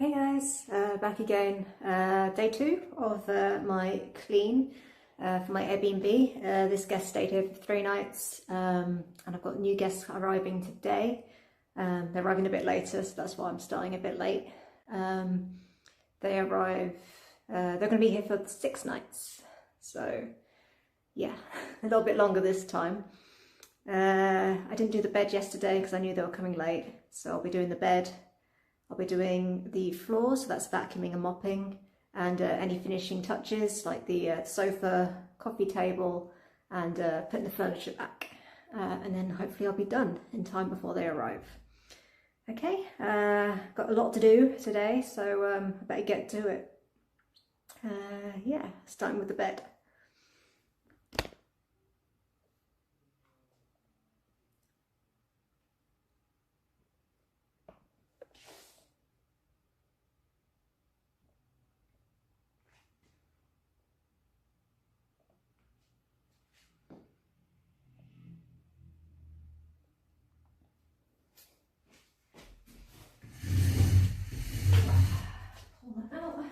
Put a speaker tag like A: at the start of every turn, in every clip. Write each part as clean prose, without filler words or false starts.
A: Hey guys, back again. Day two of my clean for my Airbnb. This guest stayed here for 3 nights, and I've got new guests arriving today. They're arriving a bit later, so that's why I'm starting a bit late. They arrive, they're going to be here for 6 nights, so yeah, a little bit longer this time. I didn't do the bed yesterday because I knew they were coming late, so I'll be doing the bed. I'll be doing the floor, so that's vacuuming and mopping, and any finishing touches like the sofa, coffee table, and putting the furniture back. And then hopefully I'll be done in time before they arrive. Okay, got a lot to do today, so I better get to it. Yeah, starting with the bed. Pull that out.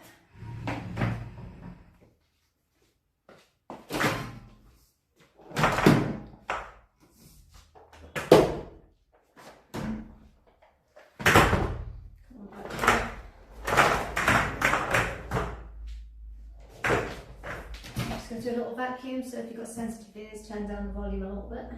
A: Just going to do a little vacuum, so if you've got sensitive ears, turn down the volume a little bit.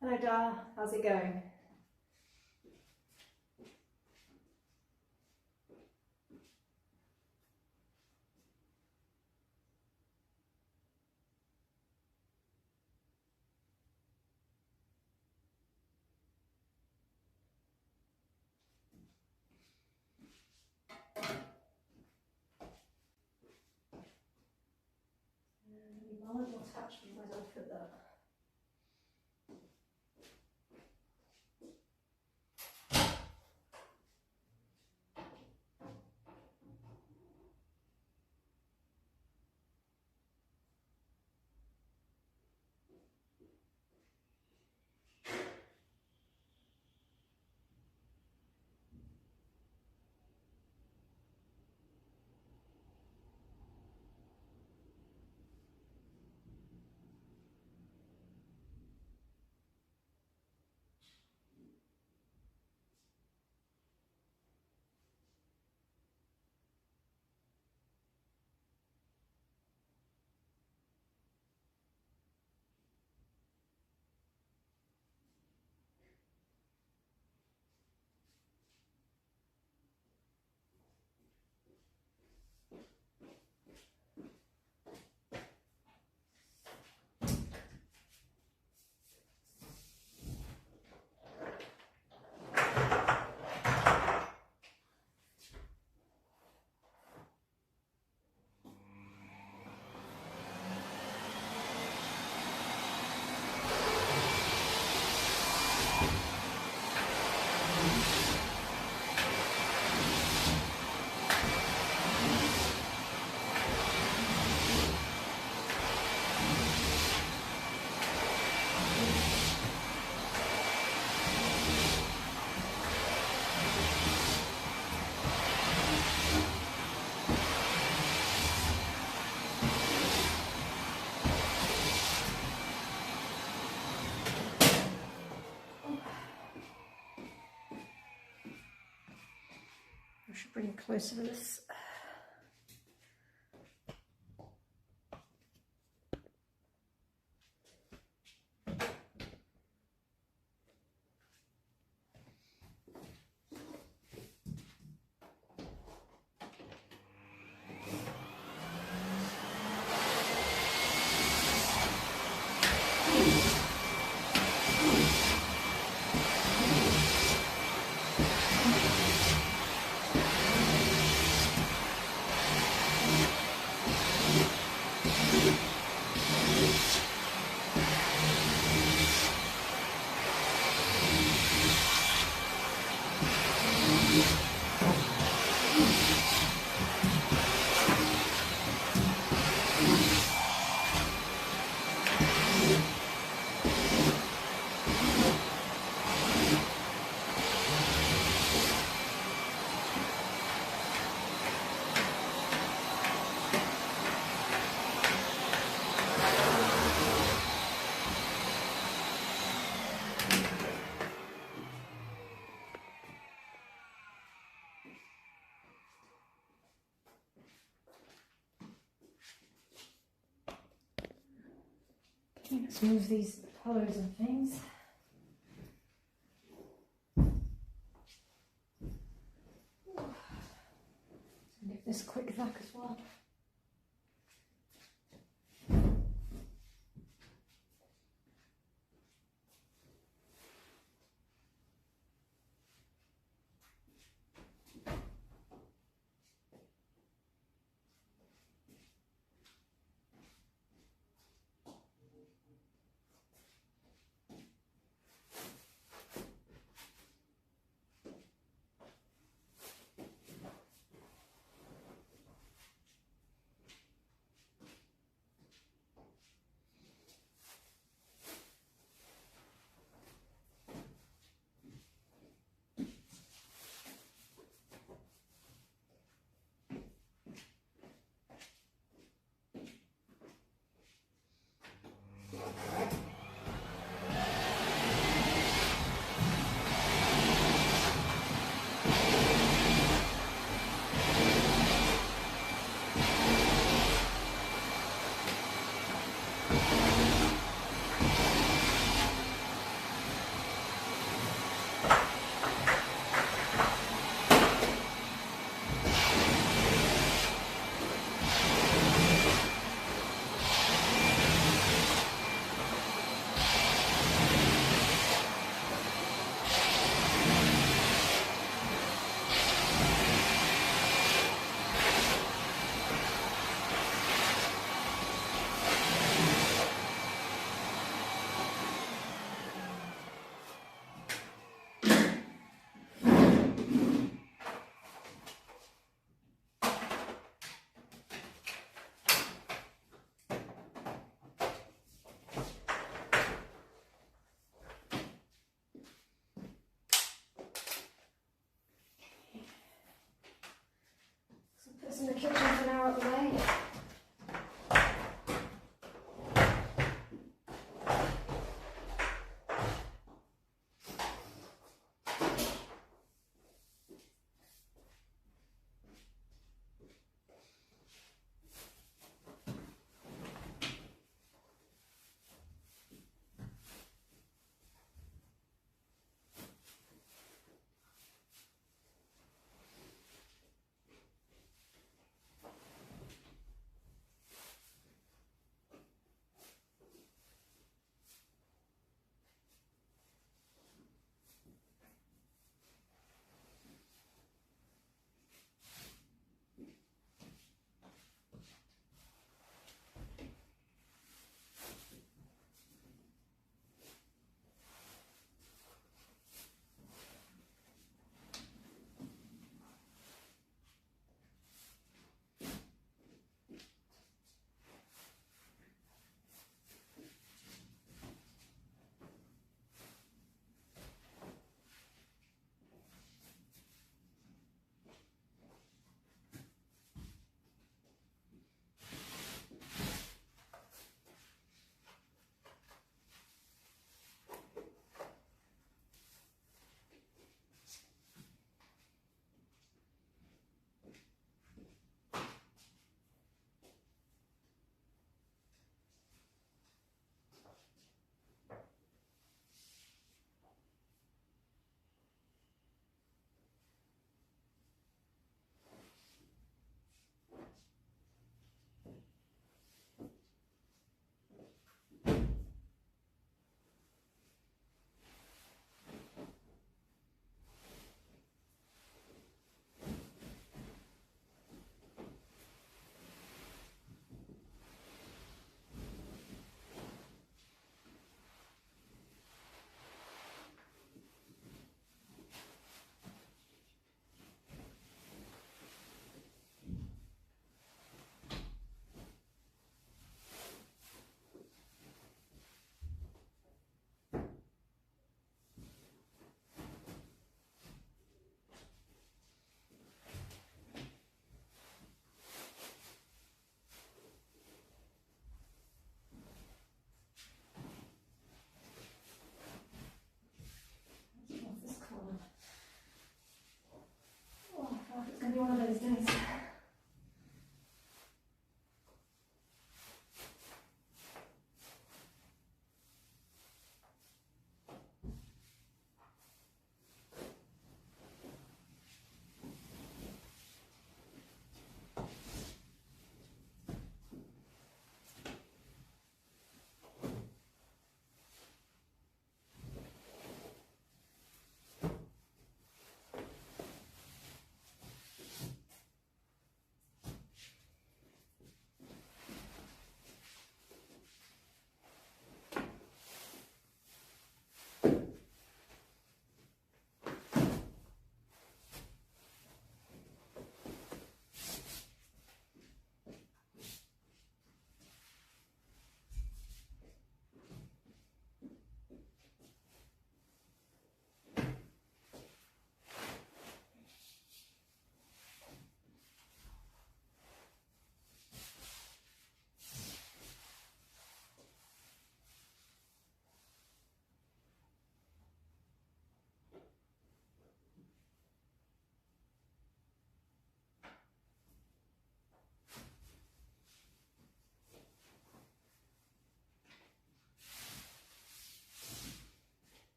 A: Hello Dar, how's it going? You might not touch me, where do I put that? bring closer to this. Let's move these pillows and things. Give this a quick vac as well.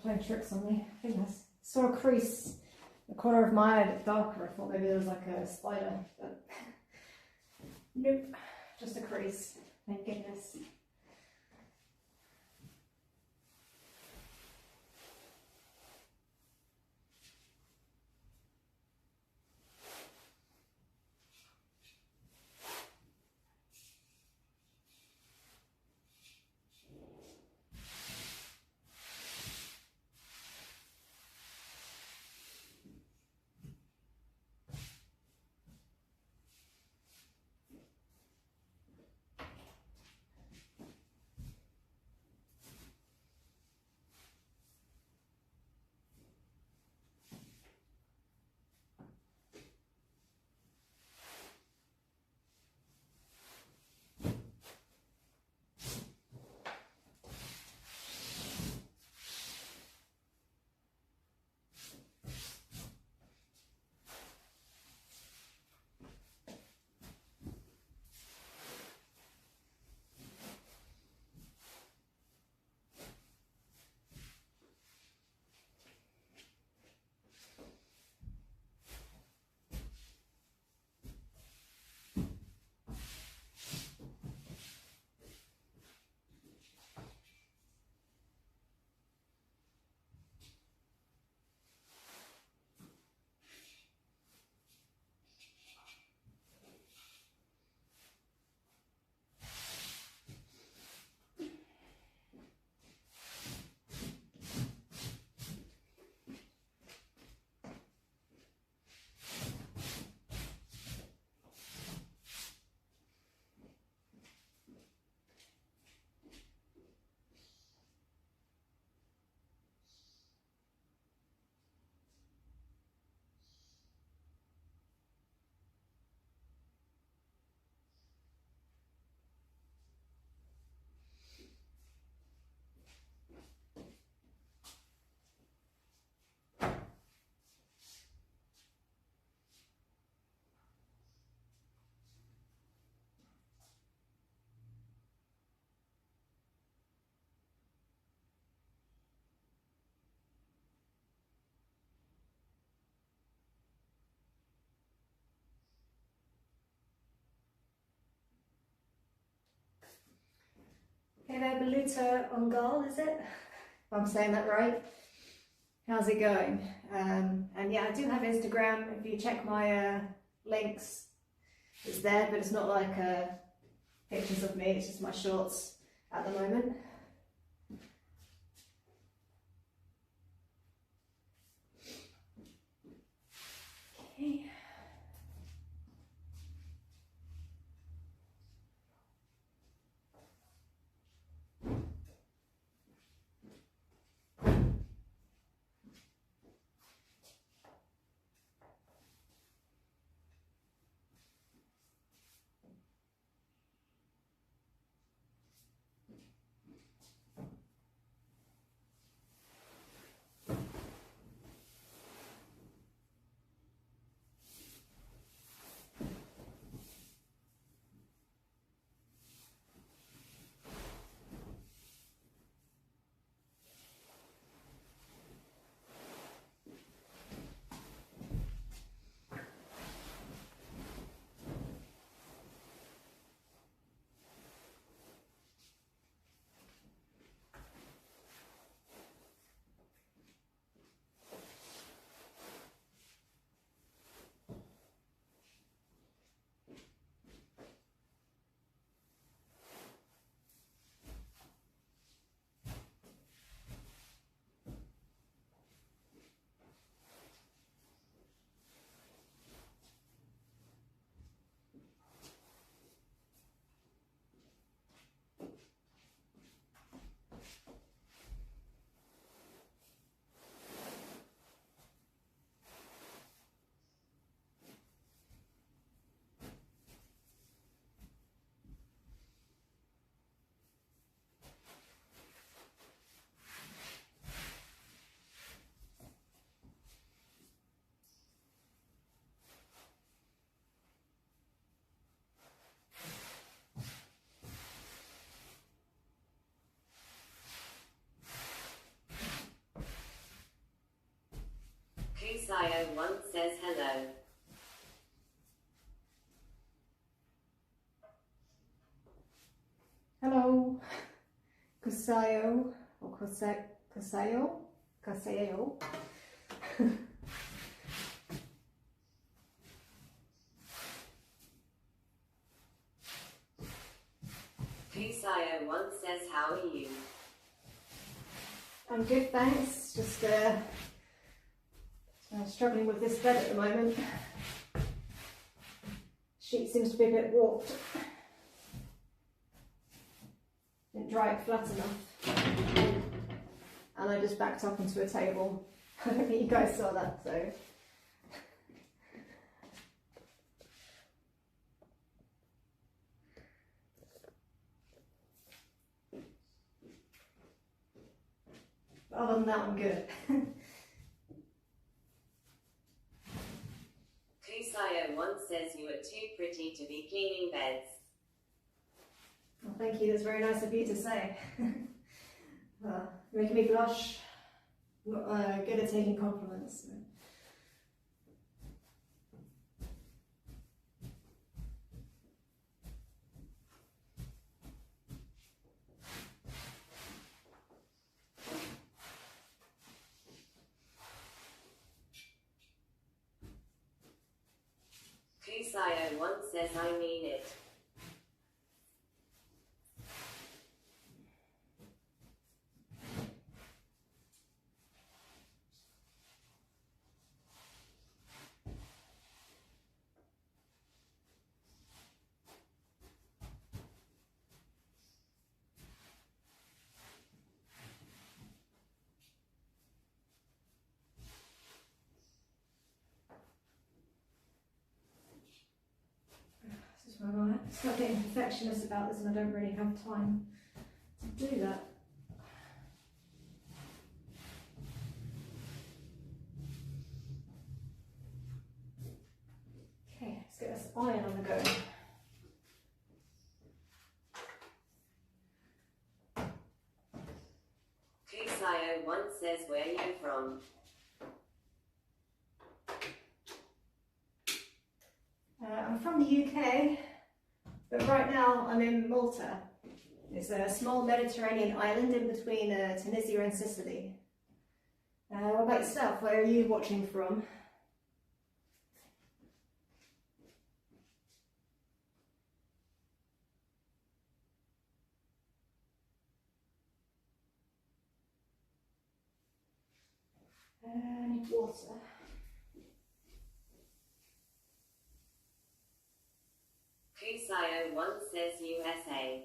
A: playing tricks on me. I think I saw a crease in the corner of my eye a bit darker. I thought maybe there was like a spider, but nope, just a crease. Thank goodness. Hey there, Beluta Ongal, is it? If I'm saying that right. How's it going? And yeah, I do have Instagram. If you check my links, it's there, but it's not like pictures of me, it's just my shorts at the moment. Okay.
B: Kusayo1 says hello.
A: Hello, Kusayo or Kusayo.
B: Kusayo1 says how are you?
A: I'm good, thanks. Just struggling with this bed at the moment. Sheet seems to be a bit warped. Didn't dry it flat enough. And I just backed up onto a table. I don't think you guys saw that, so. But other than that, I'm good.
B: Kusayo1 says you are too pretty to be cleaning beds.
A: Well, thank you, that's very nice of you to say. Making me blush. I'm not good at taking compliments. So.
B: Kusayo1 says I mean it.
A: This is where I start getting perfectionist about this and I don't really have time to do that. Okay, let's get this iron on the go.
B: Kusayo1 says where you from?
A: I'm from the UK, but right now I'm in Malta. It's a small Mediterranean island in between Tunisia and Sicily. What about yourself? Where are you watching from? I need water.
B: Kusayo1 says USA.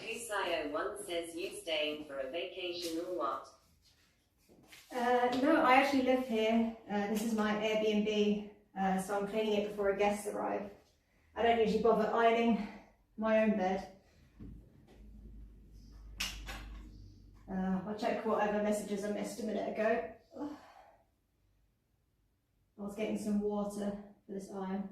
B: Kusayo1 says you staying for a vacation or what?
A: No, I actually live here. This is my Airbnb, so I'm cleaning it before guests arrive. I don't usually bother ironing my own bed. I'll check whatever messages I missed a minute ago. I was getting some water for this iron.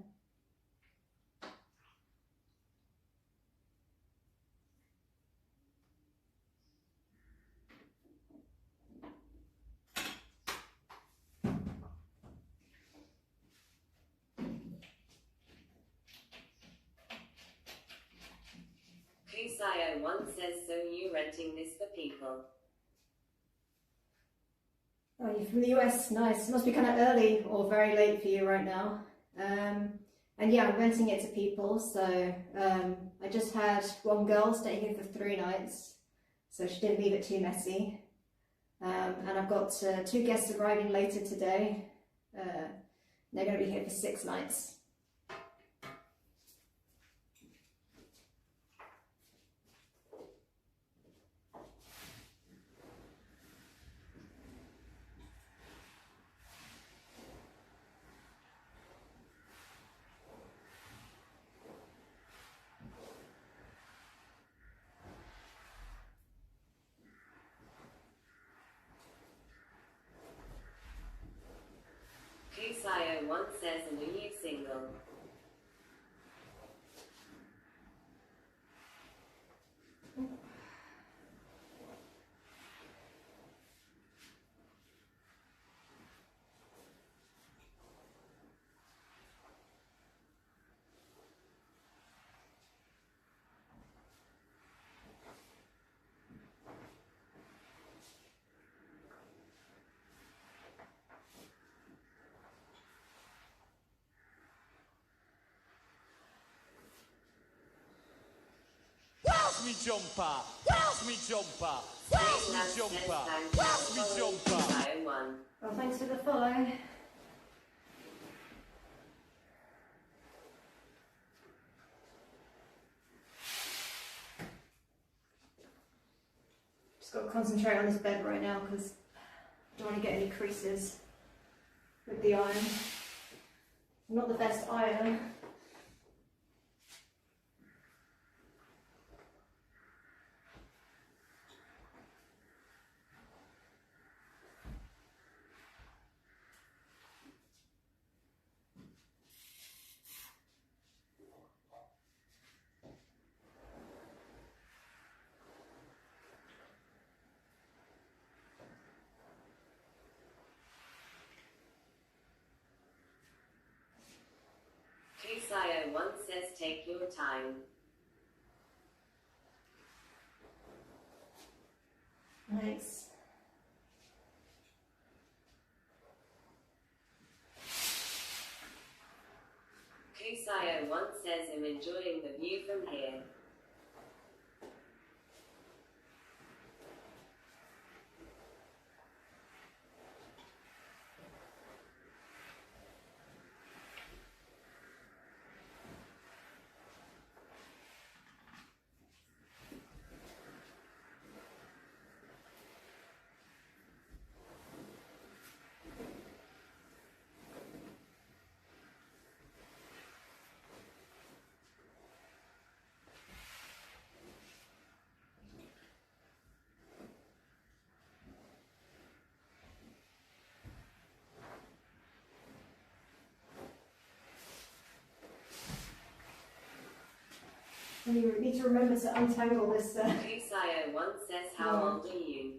B: Kusayo1 says so you renting this for people.
A: Oh, you're from the US, nice. Must be kind of early or very late for you right now. And yeah, I'm renting it to people, so I just had one girl stay here for 3 nights, so she didn't leave it too messy. And I've got 2 guests arriving later today. They're going to be here for 6 nights.
B: Sayo1 says, are you single?
C: Me jumper, me jumper, me jumper, me jumper.
B: Sayo1.
A: Well, thanks for the follow. Just got to concentrate on this bed right now because I don't want to get any creases with the iron. I'm not the best ironer.
B: Sayo1 says, take your time.
A: Thanks.
B: Sayo1 says, I'm enjoying the view from here.
A: And you need to remember to untangle this.
B: Sayo1 says, how old are you?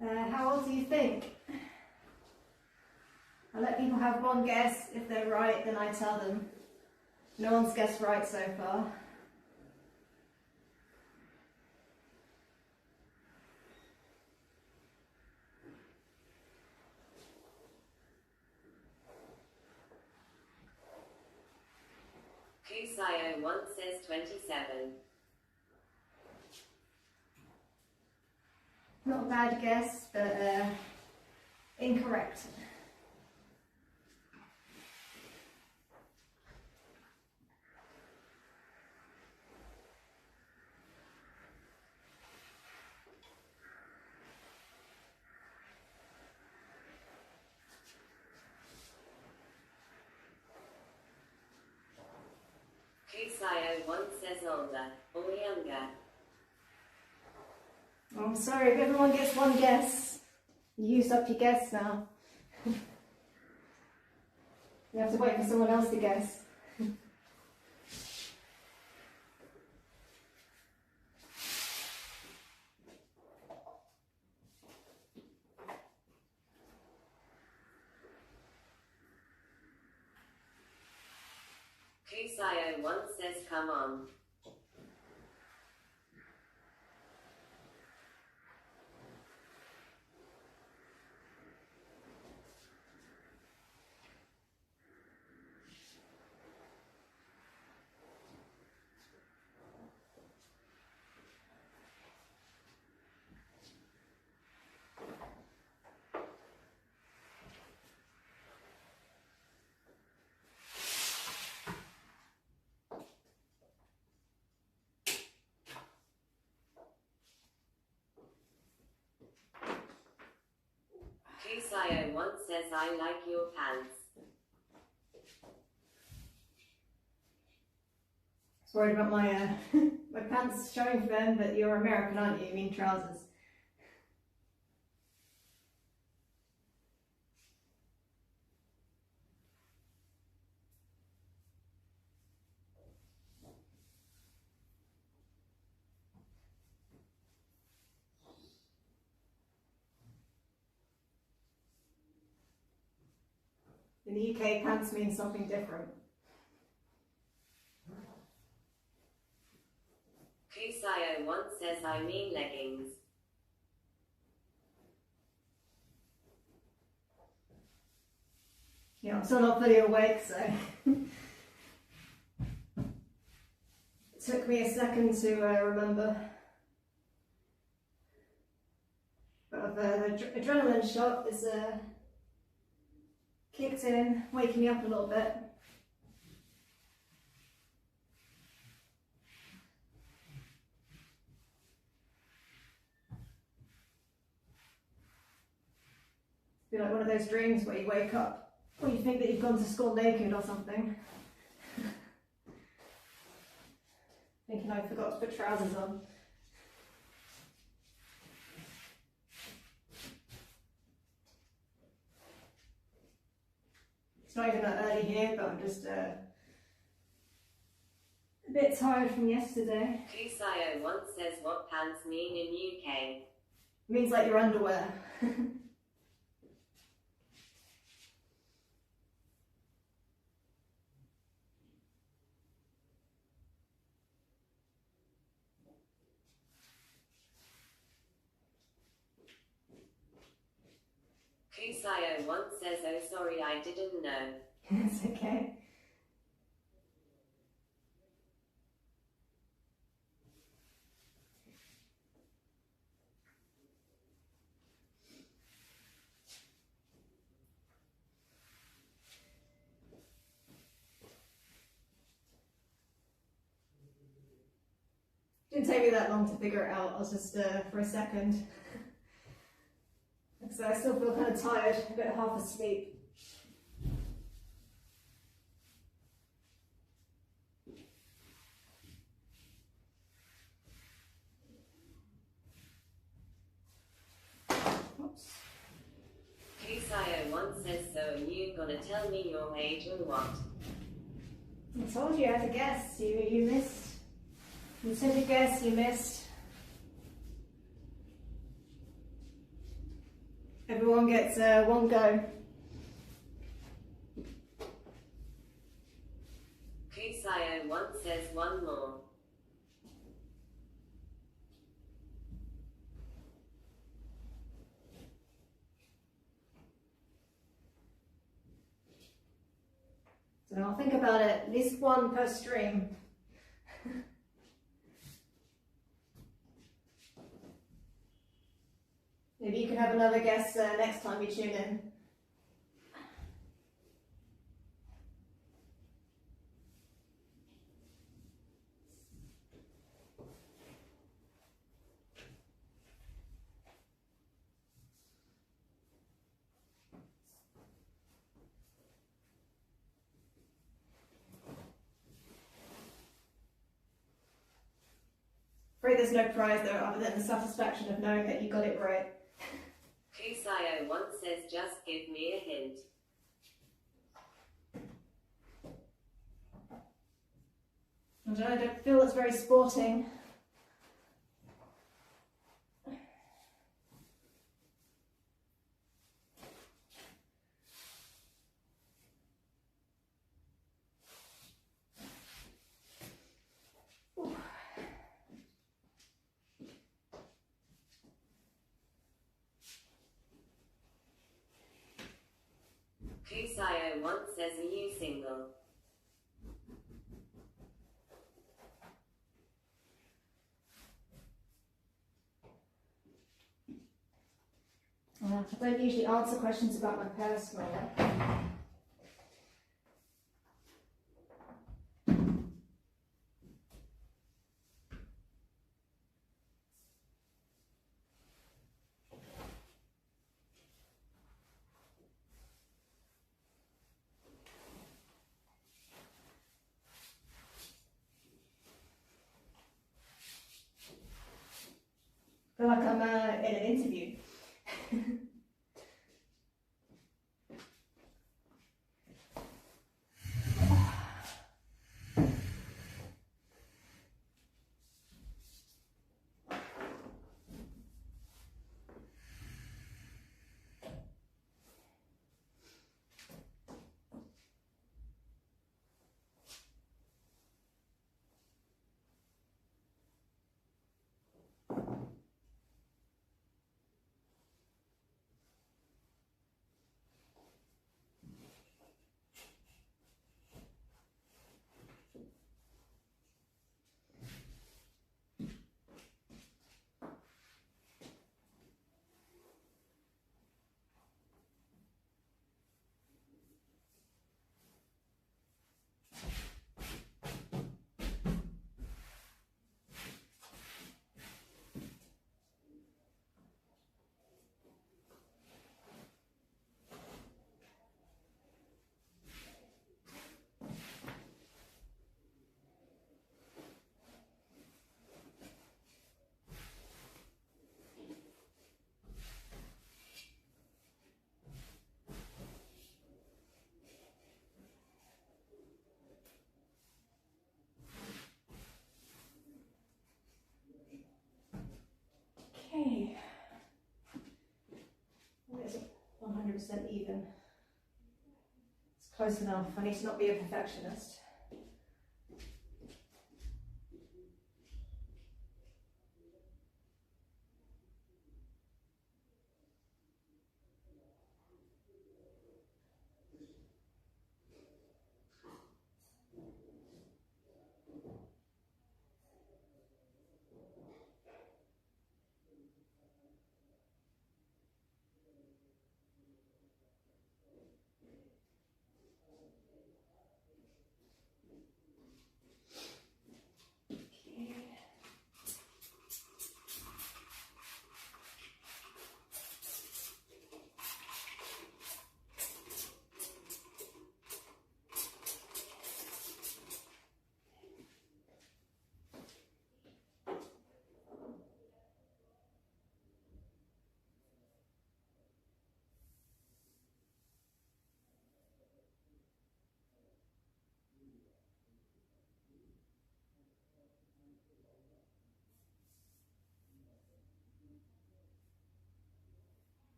A: How old do you think? I let people have one guess. If they're right, then I tell them. No one's guessed right so far.
B: Sayo1 says 27.
A: Not a bad guess, but incorrect.
B: Sayo1 says older or younger.
A: I'm sorry, if everyone gets one guess, you used up your guess now. You have to wait for someone else to guess.
B: Sayo1 says, come on. Sayo1 says, I like your pants.
A: I was worried about my my pants showing for them, but you're American, aren't you? You mean trousers. the UK, pants means something different.
B: Kusayo1 says I mean leggings.
A: Yeah, I'm still not fully awake, so it took me a second to remember. But the adrenaline shot is kicked in, waking me up a little bit. Be like one of those dreams where you wake up or you think that you've gone to school naked or something. Thinking I forgot to put trousers on. It's not even that early here, but I'm just a bit tired from yesterday.
B: Kusayo1 says what pants mean in UK.
A: It means like your underwear.
B: Kusayo1 says oh sorry I didn't know.
A: It's okay. Didn't take me that long to figure it out. I was just for a second. So I still feel kind of tired, a bit half asleep. Oops.
B: Kusayo1 says so are you gonna tell me your age or what?
A: I told you I had to guess. You missed. You said to guess, you missed. Everyone gets one go.
B: Kusayo1 says one more.
A: So I'll think about it. At least one per stream. Maybe you can have another guess next time you tune in. Afraid there's no prize though, other than the satisfaction of knowing that you got it right.
B: Kusayo1 says just give me a hint.
A: I don't feel it's very sporting.
B: Kusayo1 says are you single?
A: I don't usually answer questions about my personal life. I feel like I'm in an interview. 100% even. It's close enough. I need to not be a perfectionist.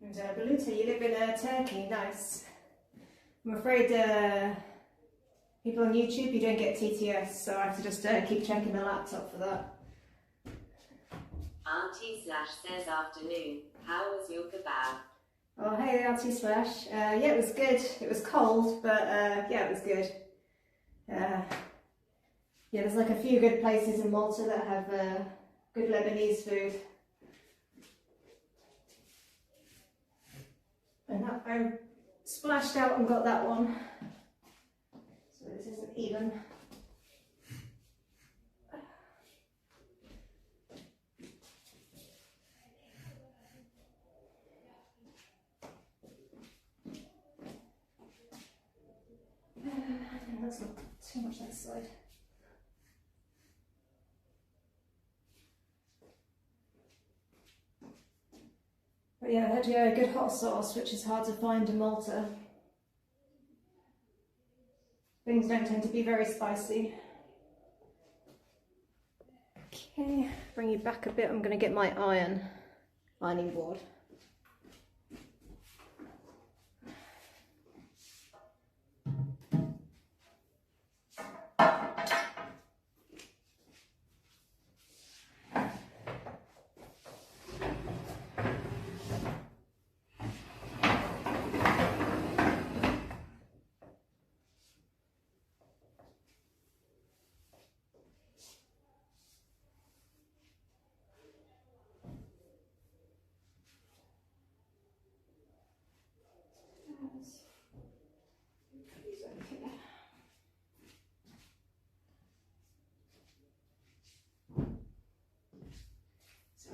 A: And Beluta, you live in Turkey, nice. I'm afraid people on YouTube, you don't get TTS, so I have to just keep checking the laptop for that.
B: Auntie Slash says afternoon. How was your kebab?
A: Oh, hey, Auntie Slash. Yeah, it was good. It was cold, but yeah, it was good. Yeah, there's like a few good places in Malta that have good Lebanese food. And that, I splashed out and got that one. So this isn't even. That's not too much that side. But yeah, I had a good hot sauce, which is hard to find in Malta. Things don't tend to be very spicy. Okay, bring you back a bit. I'm going to get my ironing board.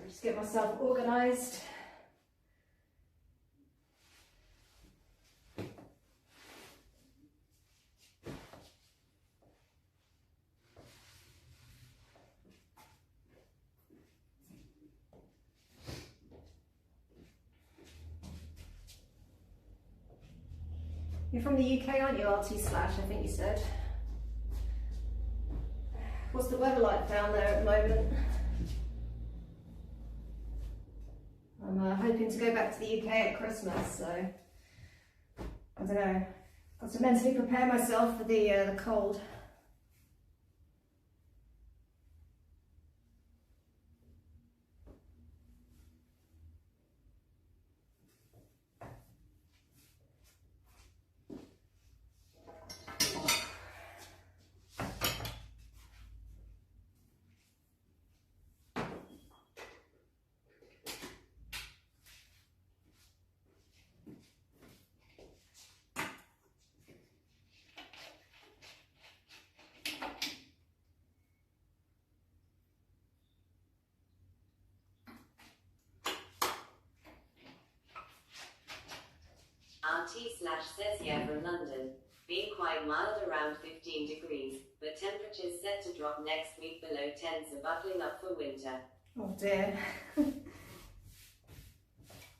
A: Just get myself organised. You're from the UK, aren't you, RT Slash? I think you said. What's the weather like down there at the moment? I'm hoping to go back to the UK at Christmas, so I don't know. Got to mentally prepare myself for the cold.
B: Auntie Slash says yeah from London. Being quite mild around 15 degrees, but temperatures set to drop next week below 10, so buckling up for winter.
A: Oh dear.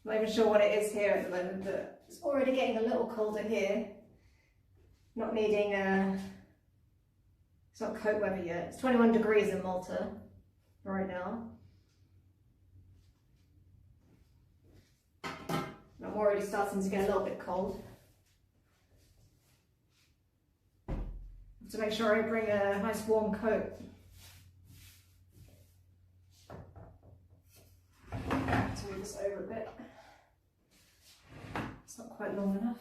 A: Not even sure what it is here at the moment, but it's already getting a little colder here. Not needing it's not coat weather yet. It's 21 degrees in Malta right now. I'm already starting to get a little bit cold. To make sure I bring a nice warm coat. Let's move this over a bit. It's not quite long enough.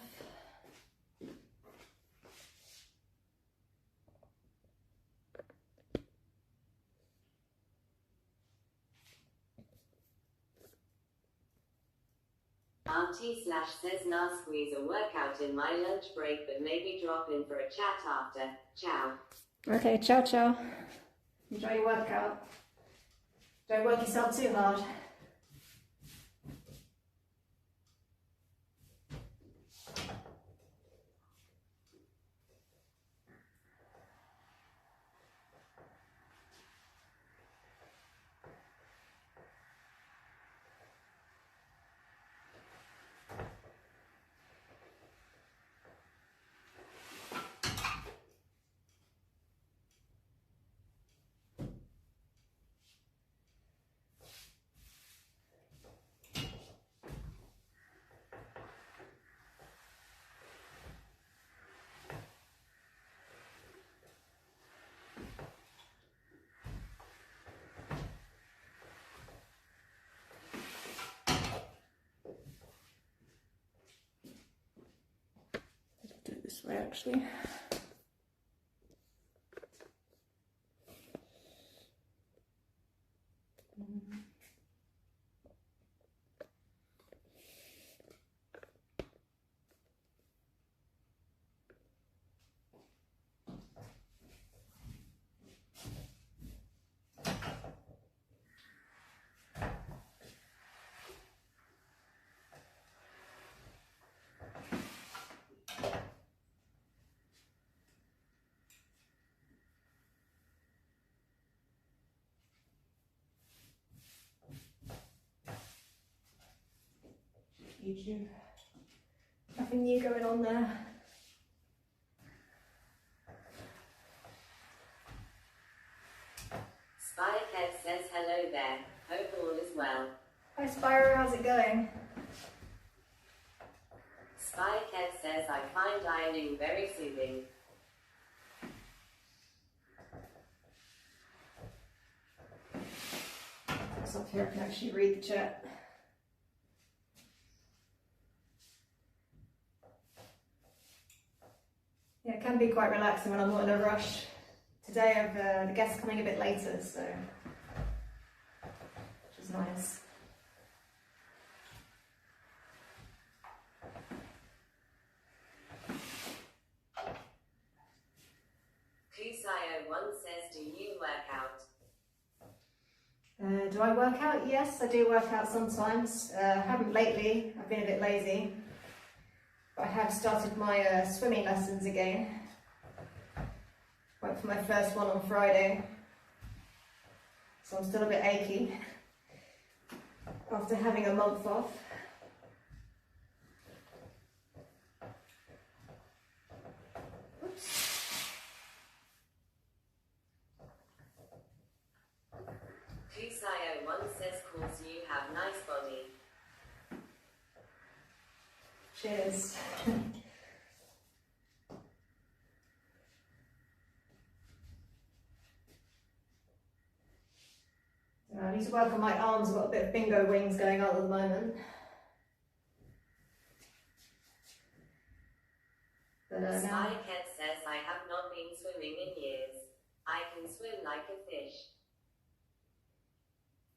B: RT/says nah, squeeze a workout in my lunch break, but maybe drop in for a chat after. Ciao.
A: Okay, ciao ciao. Enjoy your workout. Don't work yourself too hard. Do it this way actually. YouTube. Nothing new going on there.
B: Spycat says hello there. Hope all is well.
A: Hi Spyro, how's it going?
B: Spycat says I find ironing very soothing.
A: It's up here, I can actually read the chat. Yeah, it can be quite relaxing when I'm not in a rush. Today I've the guests coming a bit later, so which is nice.
B: Kusayo1 says, do you work out?
A: Do I work out? Yes, I do work out sometimes. I haven't lately, I've been a bit lazy. But I have started my swimming lessons again. Went for my first one on Friday. So I'm still a bit achy after having a month off. Oops.
B: Kusayo1 says, calls you have nice body.
A: Cheers. I need to work on my arms. I've got a bit of bingo wings going on at the moment. But now...
B: Spycat says, I have not been swimming in years. I can swim like a fish.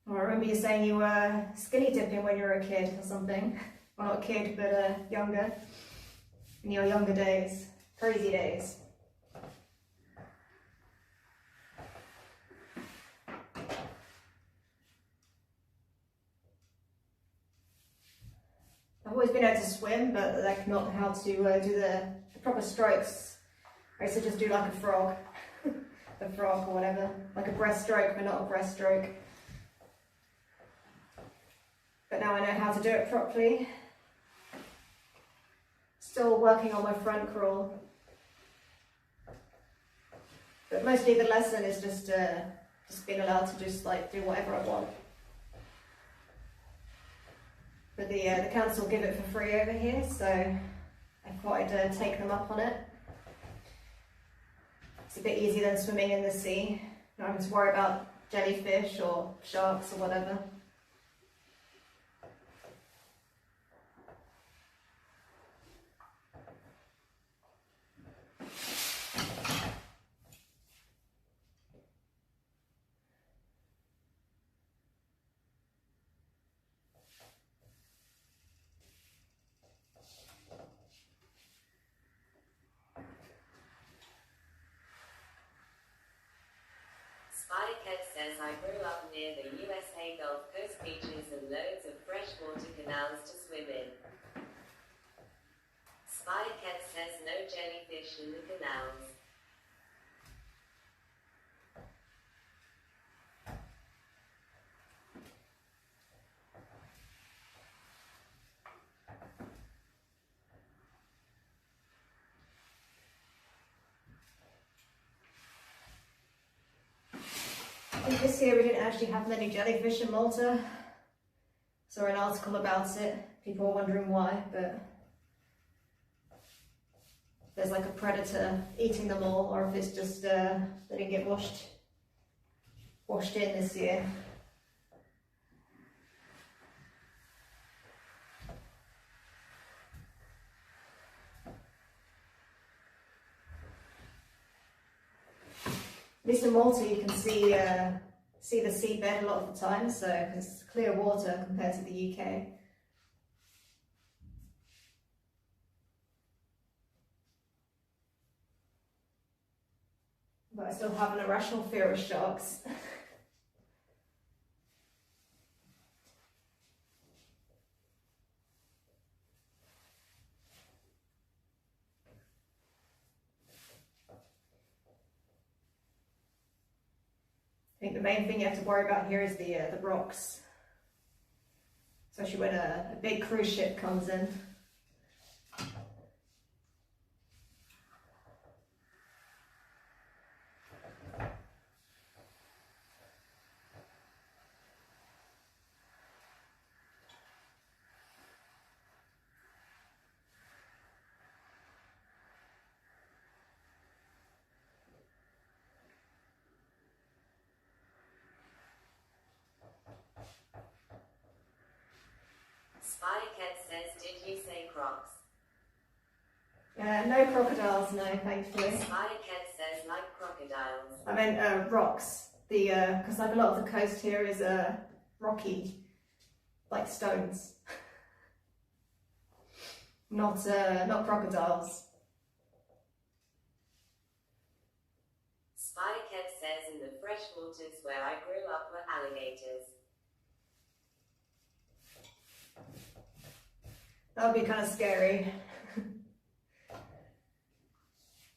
A: Well, I remember you saying you were skinny dipping when you were a kid or something. Well, not a kid, but younger. In your younger days. Crazy days. I've always been able to swim, but like not how to do the proper strokes. I used to just do like a frog. A frog or whatever. Like a breaststroke, but not a breaststroke. But now I know how to do it properly. Still working on my front crawl. But mostly the lesson is just being allowed to just like do whatever I want. but the council give it for free over here, so I thought I'd take them up on it. It's a bit easier than swimming in the sea. Not having to worry about jellyfish or sharks or whatever.
B: Spidercat says I grew up near the USA Gulf Coast beaches and loads of freshwater canals to swim in. Spidercat says no jellyfish in the canals.
A: I think this year we didn't actually have many jellyfish in Malta. Saw an article about it. People were wondering why, but if there's like a predator eating them all, or if it's just they didn't get washed in this year. At least in Malta you can see the seabed a lot of the time, so it's clear water compared to the UK. But I still have an irrational fear of sharks. I think the main thing you have to worry about here is the rocks, especially when a big cruise ship comes in.
B: Spidercat says, did you say crocs?
A: No crocodiles, no, thankfully.
B: Spidercat says, like crocodiles.
A: I meant rocks. Because like a lot of the coast here is rocky, like stones. Not crocodiles.
B: Spidercat says, in the freshwaters where I grew up were alligators.
A: That would be kind of scary.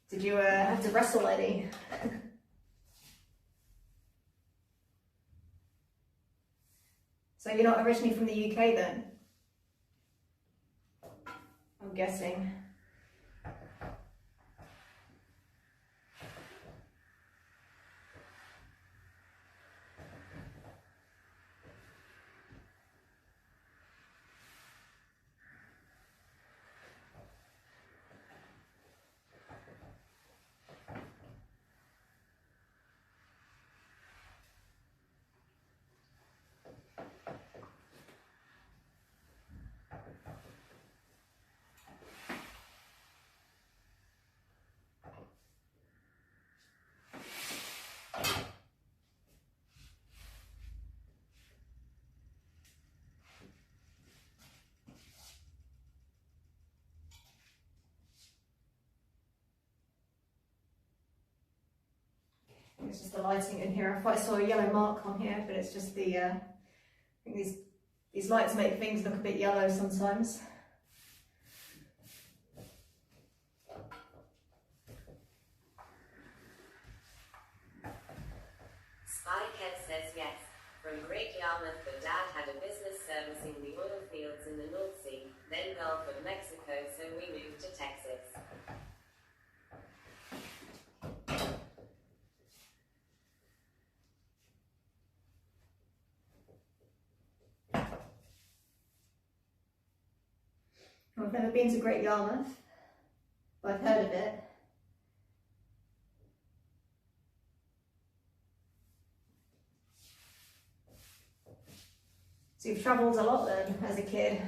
A: Did you have to wrestle any? So you're not originally from the UK then? I'm guessing. It's just the lighting in here. I thought I saw a yellow mark on here, but it's just the, I think these lights make things look a bit yellow sometimes.
B: Spidercat says yes. From Great Yarmouth, but Dad had a business servicing the oil fields in the North Sea, then Gulf of Mexico, so we moved to Texas.
A: I've never been to Great Yarmouth, but I've heard of it. So you've travelled a lot then, as a kid.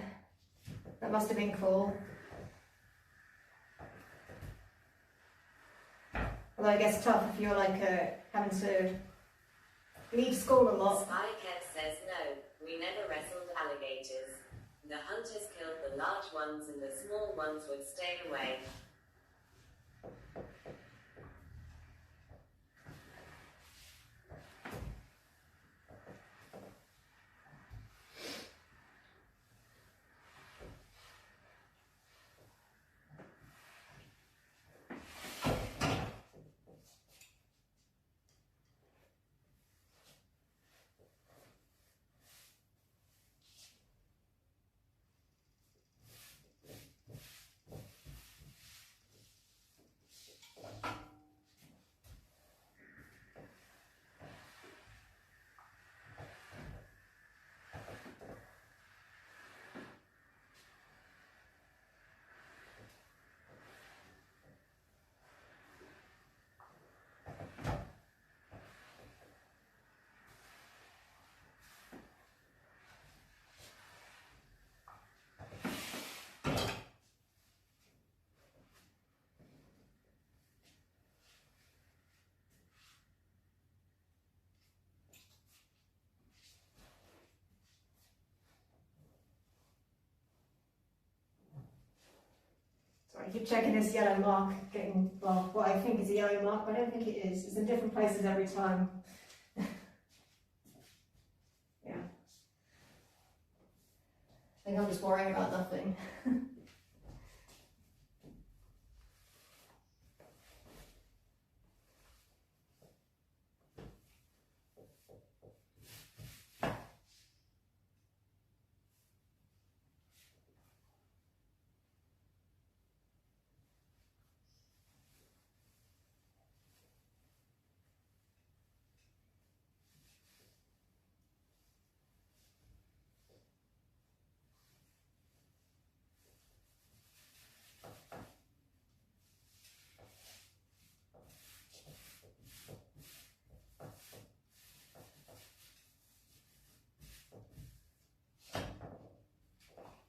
A: That must have been cool. Although I guess tough if you're like having to leave school a lot.
B: Spycat says no, we never wrestled alligators. The hunters killed the large ones and the small ones would stay away.
A: I keep checking this yellow mark, getting, well, what I think is a yellow mark, but I don't think it is. It's in different places every time. Yeah. I think I'm just worrying about nothing.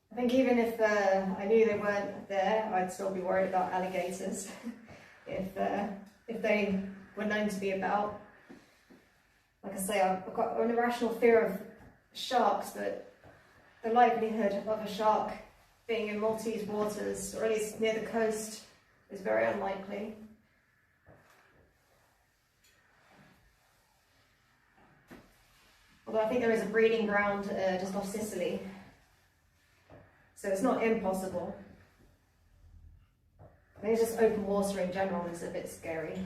A: I think even if I knew they weren't there, I'd still be worried about alligators if they were known to be about. Like I say, I've got an irrational fear of sharks, but the likelihood of a shark being in Maltese waters, or at least near the coast, is very unlikely. Although I think there is a breeding ground just off Sicily. So it's not impossible. I think it's just open water in general is a bit scary.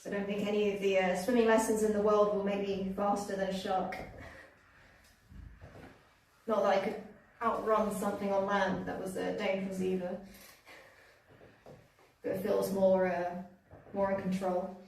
A: So I don't think any of the swimming lessons in the world will make me faster than a shark. Not that I could outrun something on land that was dangerous either. But it feels more in control.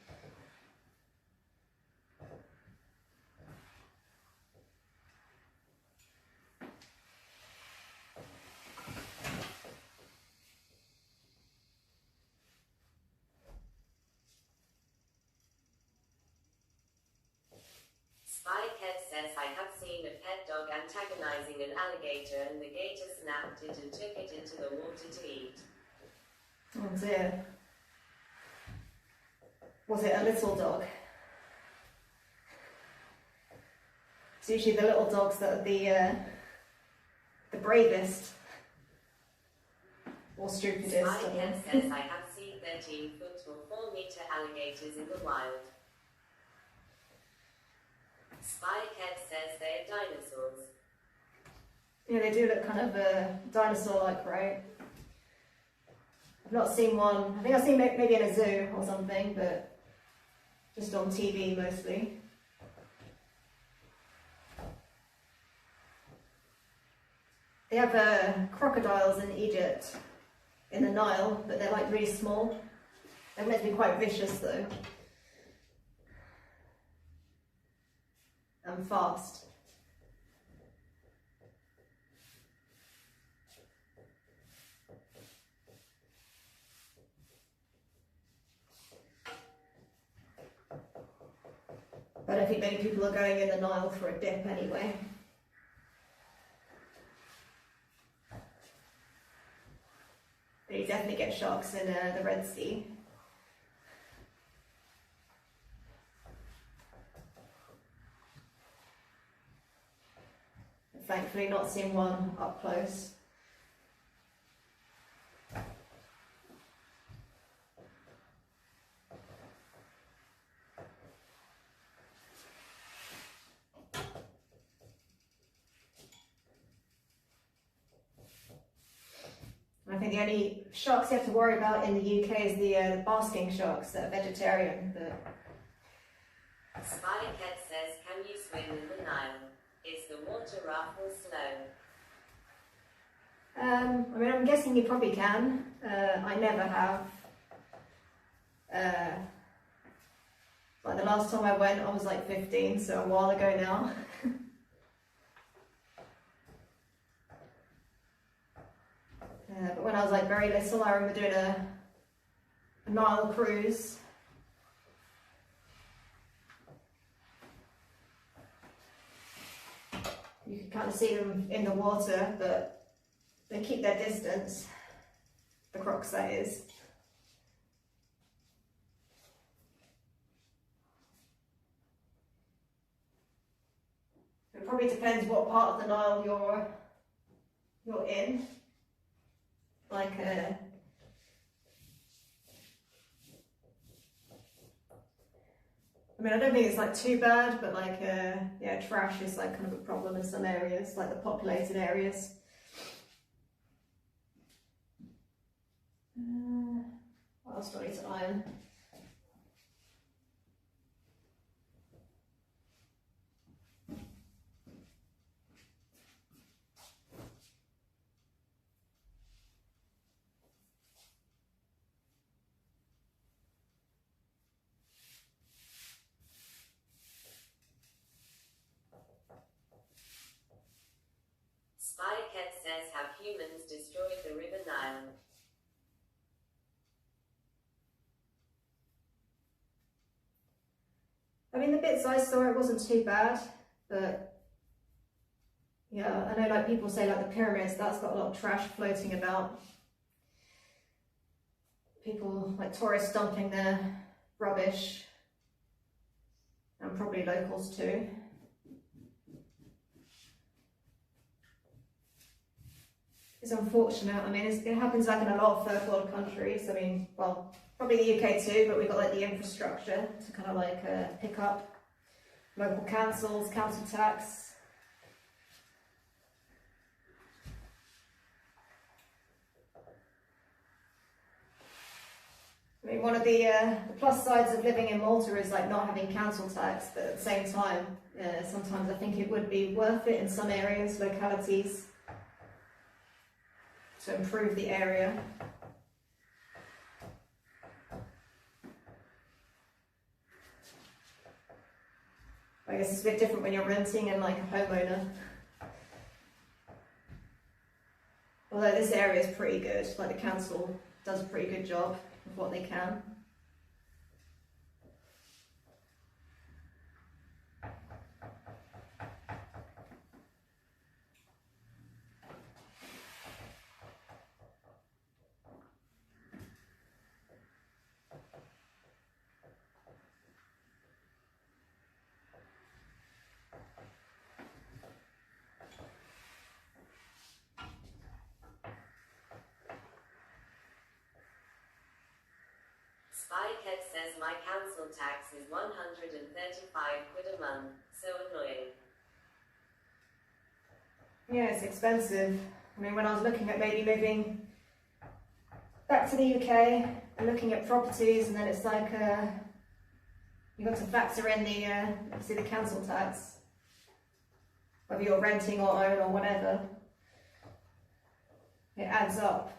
B: Spycat says I have seen a pet dog antagonizing an alligator and the gator snapped it and took it into the water to eat.
A: Oh dear. Was it a little dog? It's usually the little dogs that are the bravest or stupidest.
B: Spycat says I have seen 13-foot or 4-meter alligators in the wild. Spycat says they're dinosaurs.
A: Yeah, they do look kind of dinosaur-like, right? I've not seen one. I think I've seen maybe in a zoo or something, but just on TV mostly. They have crocodiles in Egypt, in the Nile, but they're like really small. They're meant to be quite vicious though. and fast. But I think many people are going in the Nile for a dip anyway. But you definitely get sharks in the Red Sea. Thankfully not seeing one up close. I think the only sharks you have to worry about in the UK is the basking sharks that are vegetarian. But
B: Spycat says, can you swim in the Nile? Is the water rough or slow?
A: I mean, I'm guessing you probably can. I never have. Like the last time I went, I was like 15, so a while ago now. But when I was like very little, I remember doing a Nile cruise. You can kind of see them in the water, but they keep their distance. The crocs, that is. It probably depends what part of the Nile you're in. Like I mean, I don't think it's like too bad, but like yeah, trash is like kind of a problem in some areas, like the populated areas. What else do I need to iron?
B: Spycat says, have humans destroyed the River Nile?
A: I mean, the bits I saw, it wasn't too bad, but yeah, I know like people say like the pyramids, that's got a lot of trash floating about. People, like tourists dumping their rubbish, and probably locals too. It's unfortunate. I mean, it happens like in a lot of third world countries. I mean, well, probably the UK too, but we've got like the infrastructure to kind of like pick up local councils, council tax. I mean, one of the plus sides of living in Malta is like not having council tax, but at the same time, sometimes I think it would be worth it in some areas, localities, to improve the area. I guess it's a bit different when you're renting and like a homeowner. Although this area is pretty good, like the council does a pretty good job of what they can.
B: Spycat says, my council tax is 135 quid a month, so annoying.
A: Yeah, it's expensive. I mean, when I was looking at maybe moving back to the UK and looking at properties, and then it's like you got to factor in the obviously the council tax, whether you're renting or own or whatever. It adds up.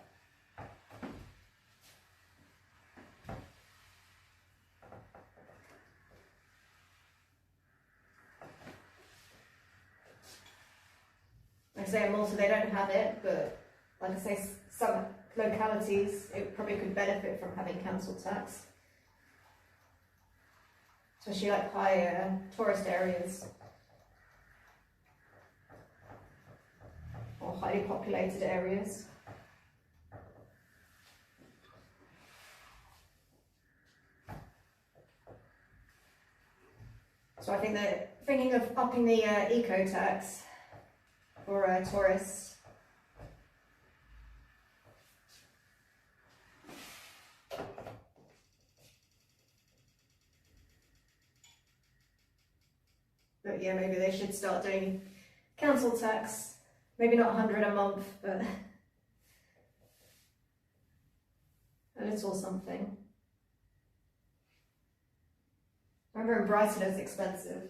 A: I say in Malta they don't have it, but like I say, some localities it probably could benefit from having council tax, especially like high tourist areas or highly populated areas. So I think that thinking of upping the eco tax for tourists. But yeah, maybe they should start doing council tax. Maybe not 100 a month, but a little something. I remember in Brighton it was expensive.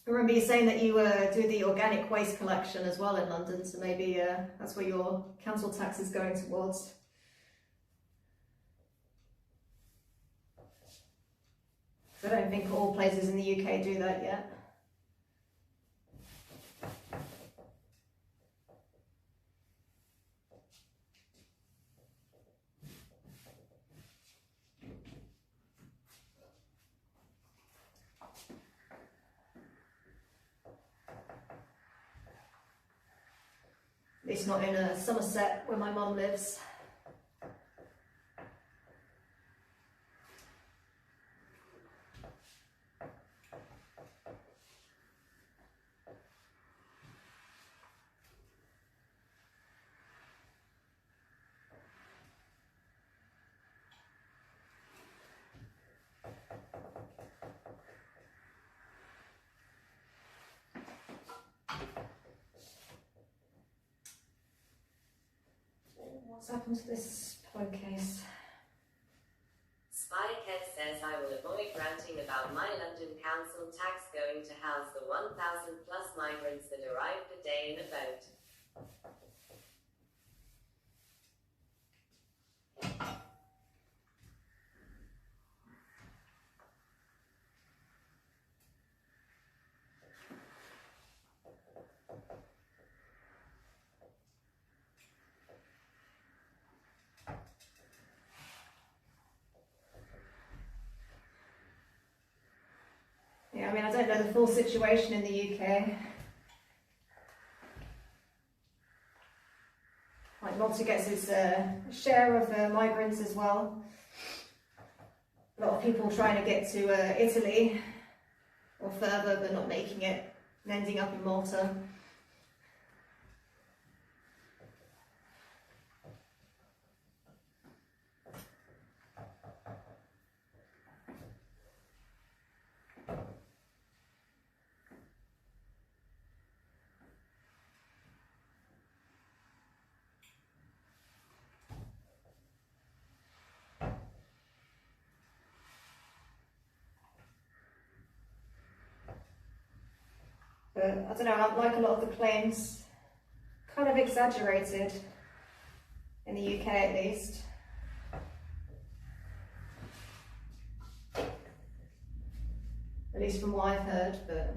A: I remember you saying that you do the organic waste collection as well in London, so maybe that's where your council tax is going towards. I don't think all places in the UK do that yet. At least not in Somerset, where my mum lives. What's happened to this pillowcase?
B: Spycat says I will avoid ranting about my London council tax going to house the 1,000 plus migrants that arrive per day in a boat.
A: Yeah, I mean, I don't know the full situation in the UK. Like Malta gets its share of migrants as well. A lot of people trying to get to Italy or further but not making it and ending up in Malta. But I don't know, I like a lot of the claims, kind of exaggerated, in the UK at least. At least from what I've heard, but...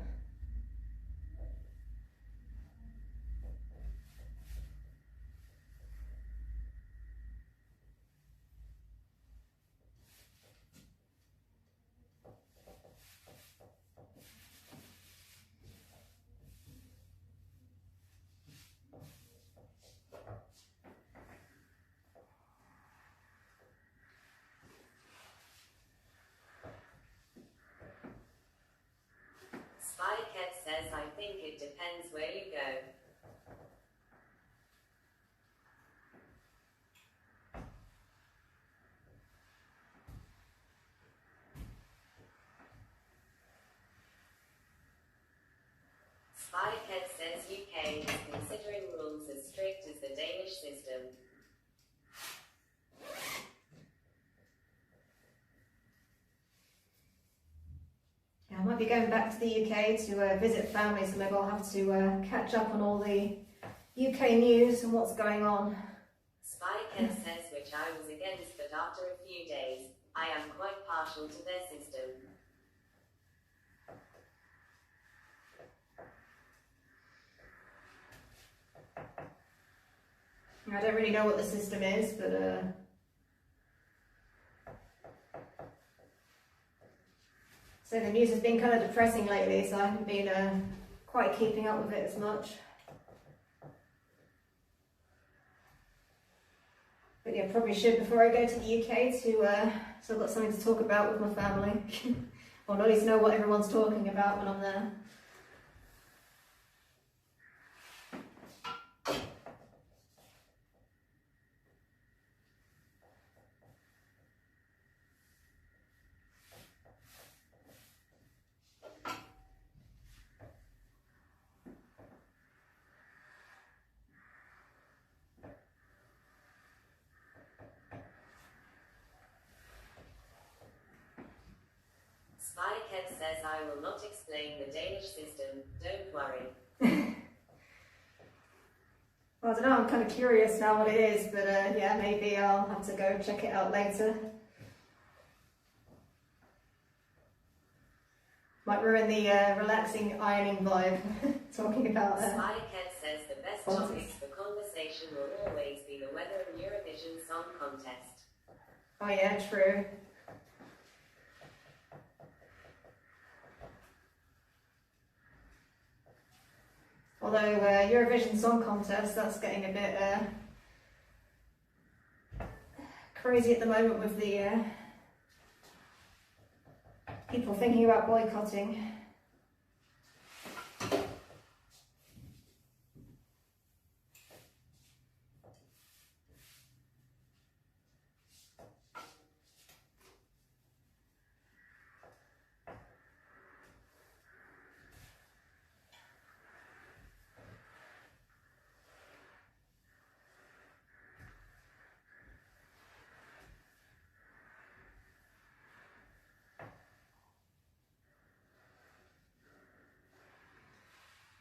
B: Spycat says I think it depends where you go. Spycat says UK is considering rules as strict as the Danish system.
A: might be going back to the UK to visit family, so maybe I'll have to catch up on all the UK news and what's going on.
B: Spycat says, which I was against, but after a few days, I am quite partial to their system.
A: I don't really know what the system is, but so the news has been kind of depressing lately, so I haven't been quite keeping up with it as much. But yeah, probably should before I go to the UK so I've got something to talk about with my family. Or at least know what everyone's talking about when I'm there.
B: Spycat says, I will not explain the Danish system, don't worry.
A: Well, I don't know, I'm kind of curious now what it is, but yeah, maybe I'll have to go check it out later. Might ruin the relaxing ironing vibe, talking about
B: Spycat says the best
A: politics.
B: topics for conversation will always be the weather and Eurovision Song Contest.
A: Oh yeah, true. Although Eurovision Song Contest, that's getting a bit crazy at the moment with the people thinking about boycotting.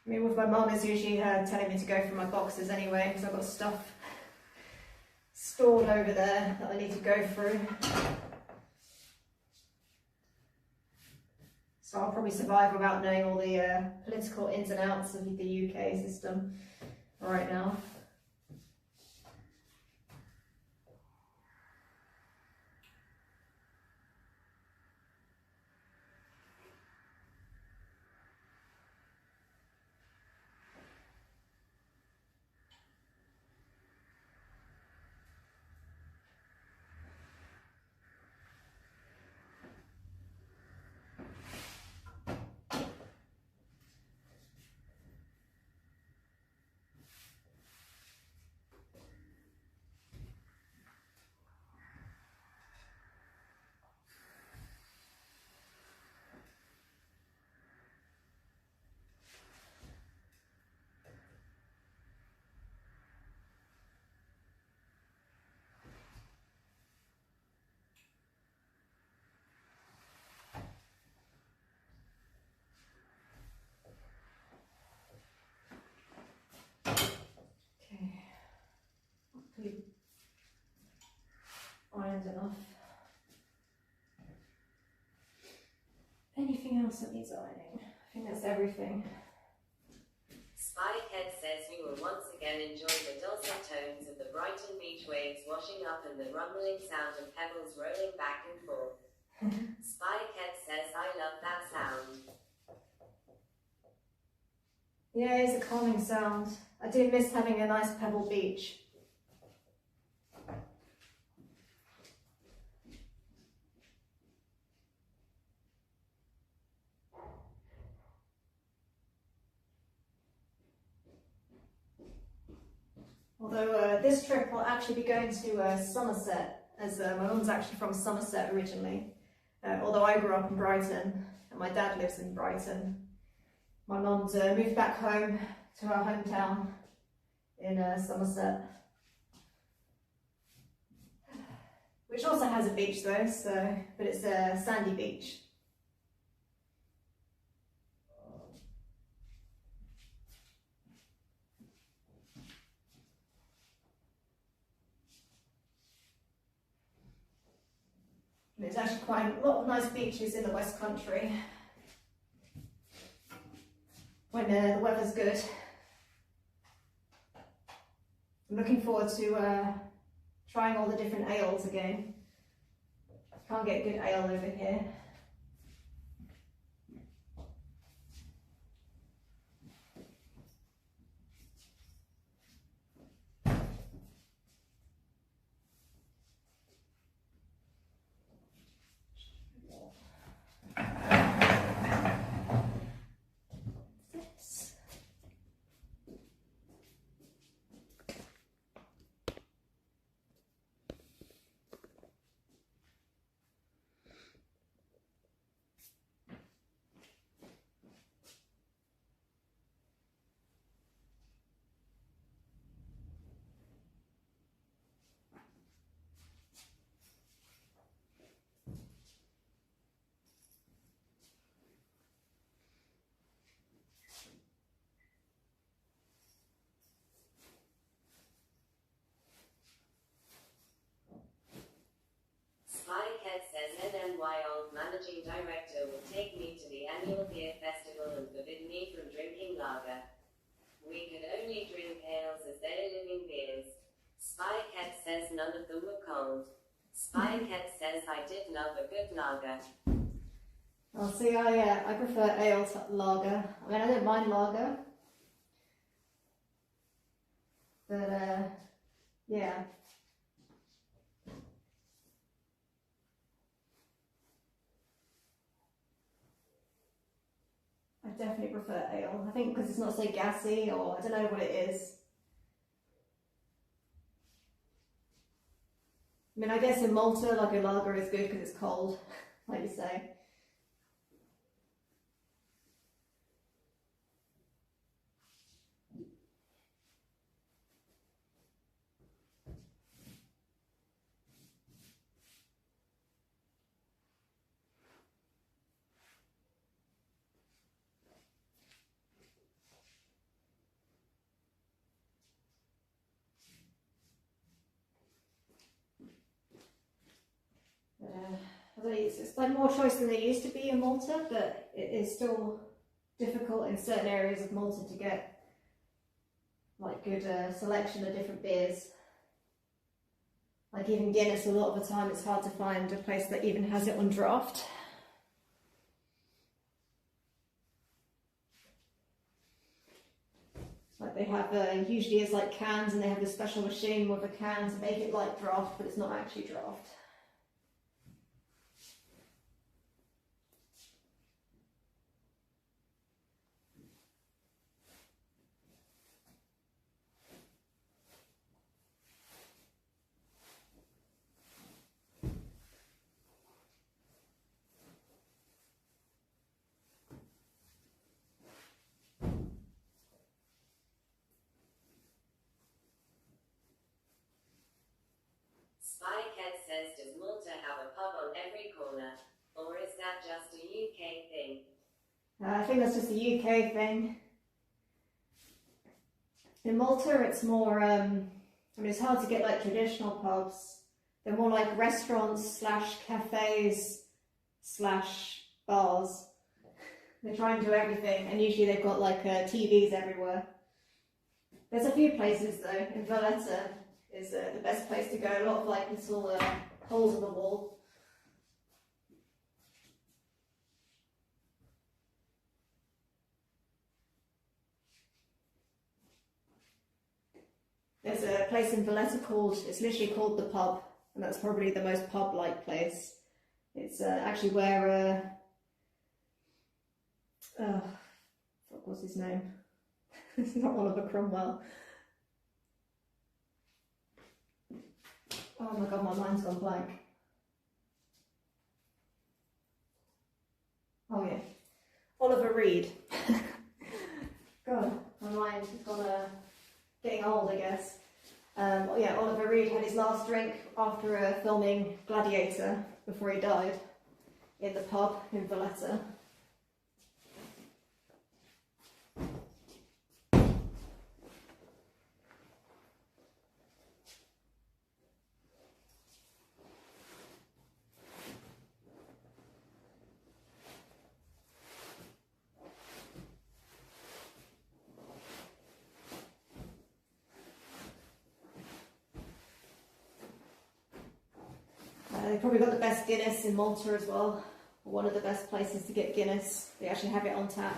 A: I mean, with my mum, it's usually her telling me to go through my boxes anyway, because I've got stuff stored over there that I need to go through. So I'll probably survive without knowing all the political ins and outs of the UK system right now. Ironed enough. Anything else that needs ironing? I think that's everything.
B: Spycat says we will once again enjoy the dulcet tones of the Brighton beach waves washing up and the rumbling sound of pebbles rolling back and forth. Spycat says, I love that sound.
A: Yeah, it's a calming sound. I do miss having a nice pebble beach. Although this trip will actually be going to Somerset, as my mum's actually from Somerset originally. Although I grew up in Brighton, and my dad lives in Brighton. My mum's moved back home to our hometown in Somerset. Which also has a beach though, but it's a sandy beach. There's actually quite a lot of nice beaches in the West Country when the weather's good. I'm looking forward to trying all the different ales again. Can't get good ale over here.
B: Spycat says NNY old managing director would take me to the annual beer festival and forbid me from drinking lager. We could only drink ales as they're living beers. Spycat says none of them were cold. Spycat says I did love a good lager.
A: Oh, see, I prefer ale to lager. I mean, I don't mind lager, but yeah. I definitely prefer ale. I think because it's not so gassy, or I don't know what it is. I mean, I guess in Malta, like a lager is good because it's cold, like you say. It's like more choice than there used to be in Malta, but it is still difficult in certain areas of Malta to get like good selection of different beers. Like even Guinness, a lot of the time it's hard to find a place that even has it on draft. Like they have usually it's like cans, and they have a special machine with a can to make it like draft, but it's not actually draft.
B: Spycat says, does Malta have a pub on every corner, or is that just a UK thing?
A: I think that's just a UK thing. In Malta, it's more, I mean, it's hard to get like traditional pubs. They're more like restaurants / cafes / bars. They try and do everything, and usually they've got like TVs everywhere. There's a few places though. In Valletta is the best place to go. A lot of like little holes in the wall. There's a place in Valletta it's literally called The Pub, and that's probably the most pub-like place. It's actually where, what was his name? It's not Oliver Cromwell. Oh my god, my mind's gone blank. Oh yeah, Oliver Reed. God, my mind has gone getting old, I guess. Yeah, Oliver Reed had his last drink after filming Gladiator before he died in the pub in Valletta. probably got the best Guinness in Malta as well. One of the best places to get Guinness. They actually have it on tap,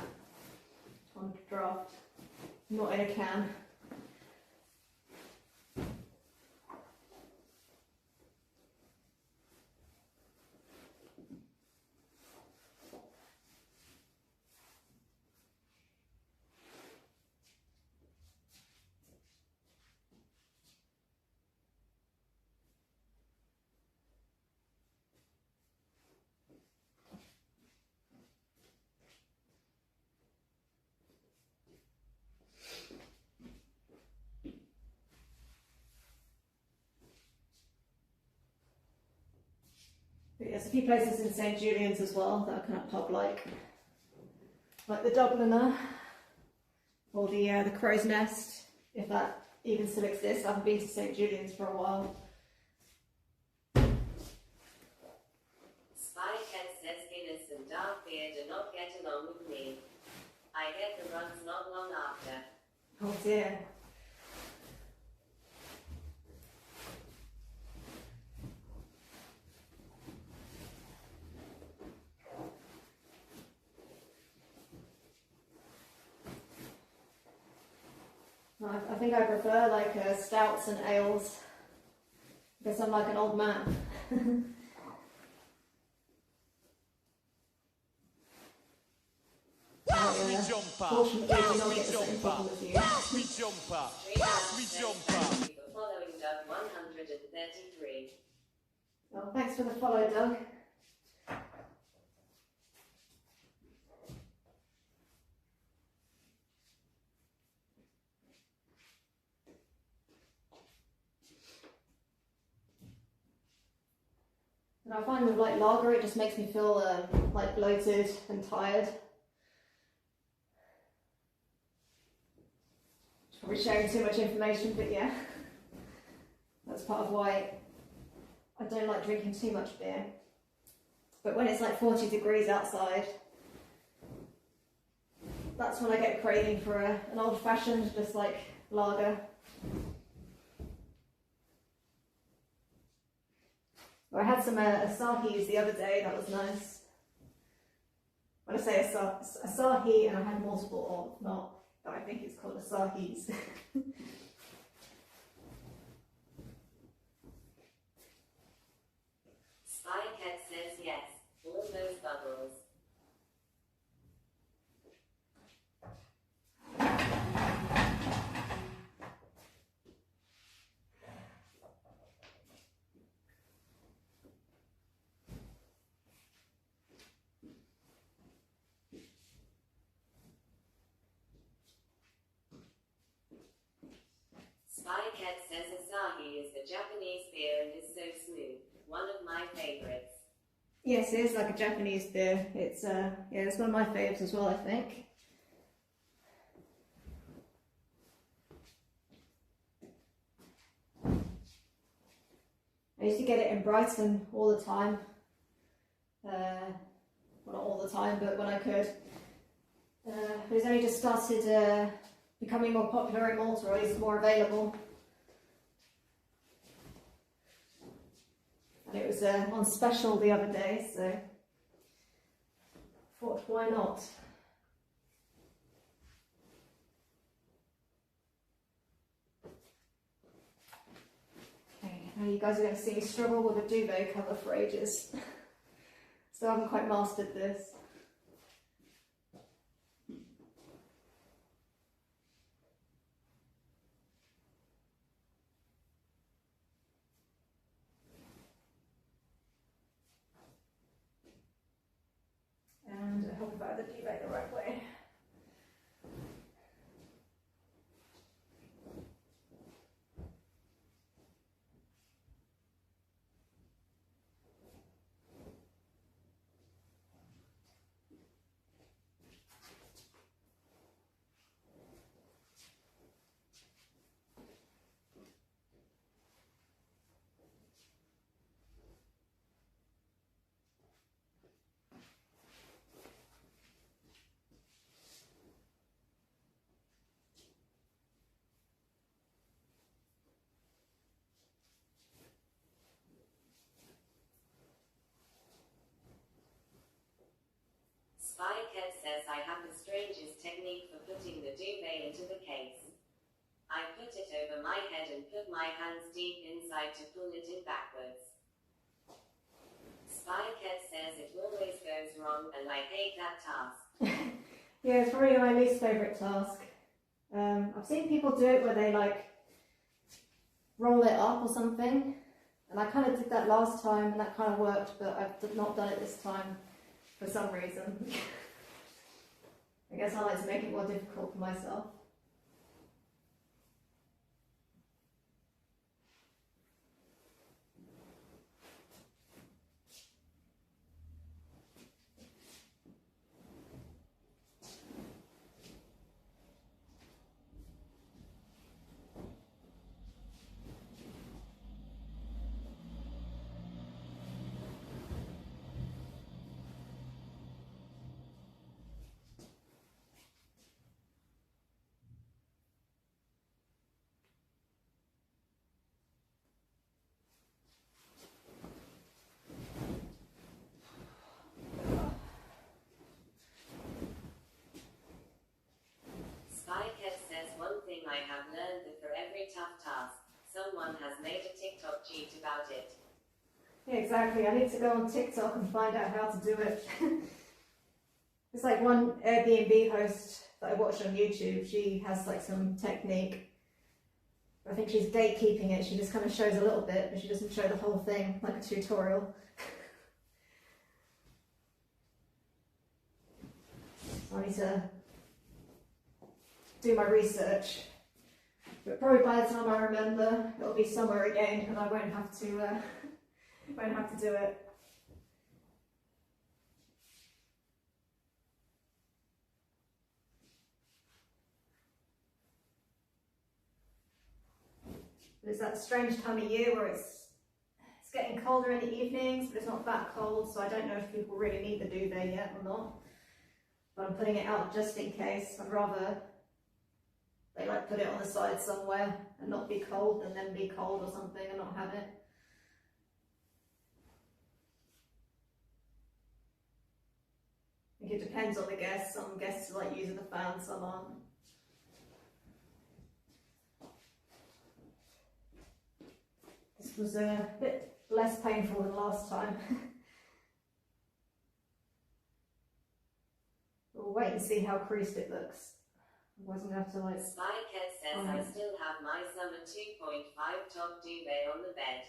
A: on draft, not in a can. But there's a few places in St Julian's as well that are kind of pub-like the Dubliner or the Crow's Nest, if that even still exists. I haven't been to St Julian's for a while.
B: Spycat says Guinness and dark beer do not get along with me. I get the runs not long after.
A: Oh dear. I think I prefer stouts and ales because I'm like an old man.
C: Pass me jumper.
A: Fortunately, I do
C: Pass
A: not
C: me
A: get the same
C: jumper.
A: problem as you.
C: Pass me jumper. Pass me jumper.
B: Thank you for following Doug 133.
A: Well, thanks for the follow, Doug. And I find with lager, it just makes me feel bloated and tired. Probably sharing too much information, but yeah, that's part of why I don't like drinking too much beer. But when it's 40 degrees outside, that's when I get a craving for an old-fashioned, just lager. I had some Asahi's the other day. That was nice. When I say Asahi, and I had multiple, or not, but I think it's called Asahi's.
B: Spycat says yes, all those bubbles. Spycat says Asahi is the Japanese beer and is so smooth. One of my favorites.
A: Yes, it is like a Japanese beer. It's yeah, it's one of my favourites as well, I think. I used to get it in Brighton all the time. Well, not all the time, but when I could. It's only just started becoming more popular in Malta, or at least more available. And it was on special the other day, so I thought, why not? Okay, now you guys are going to see me struggle with a duvet cover for ages. So I haven't quite mastered this. And I hope I have the duvet the right way.
B: Spycat says I have the strangest technique for putting the duvet into the case. I put it over my head and put my hands deep inside to pull it in backwards. Spycat says it always goes wrong and I hate that task.
A: Yeah, it's probably my least favourite task. I've seen people do it where they like roll it up or something, and I kind of did that last time and that kind of worked, but I've not done it this time for some reason. I guess I like to make it more difficult for myself.
B: Spycat says one thing I have learned that for every tough task, someone has made a TikTok cheat about it.
A: Yeah, exactly. I need to go on TikTok and find out how to do it. It's like one Airbnb host that I watched on YouTube. She has like some technique. I think she's gatekeeping it. She just kind of shows a little bit, but she doesn't show the whole thing like a tutorial. So I need to do my research. But probably by the time I remember, it'll be summer again, and I won't have to do it. But it's that strange time of year where it's getting colder in the evenings, but it's not that cold, so I don't know if people really need the duvet yet or not. But I'm putting it out just in case. I'd rather they like put it on the side somewhere and not be cold than then be cold or something and not have it. I think it depends on the guests. Some guests like using the fan, some aren't. This was a bit less painful than last time. We'll wait and see how creased it looks. Otherwise I'm going to have to like...
B: Spycat says I still have my summer 2.5 top duvet on the bed.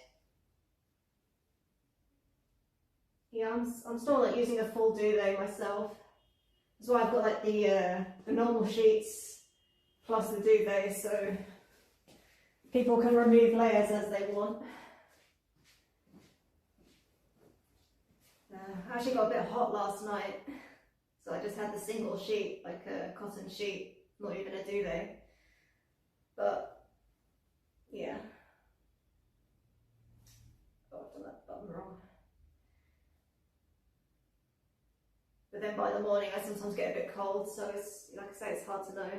A: Yeah, I'm still like using a full duvet myself. That's why I've got like the normal sheets plus the duvet, so people can remove layers as they want. I actually got a bit hot last night, so I just had the single sheet, like a cotton sheet, not even a duvet. But yeah, oh, I've done that button wrong. But then by the morning I sometimes get a bit cold, so it's, like I say, it's hard to know.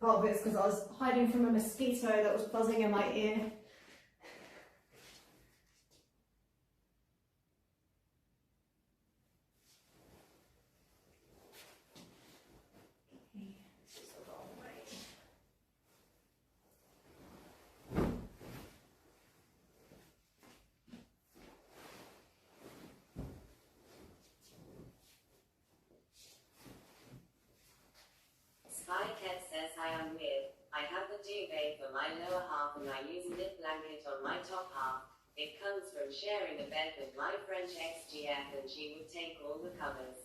A: Part of it's because I was hiding from a mosquito that was buzzing in my ear. Okay, this is the wrong way.
B: Spycat says I am weird. I have the duvet for my lower half and I use a knit blanket on my top half. It comes from sharing a bed with my French ex-GF and she would take all the covers.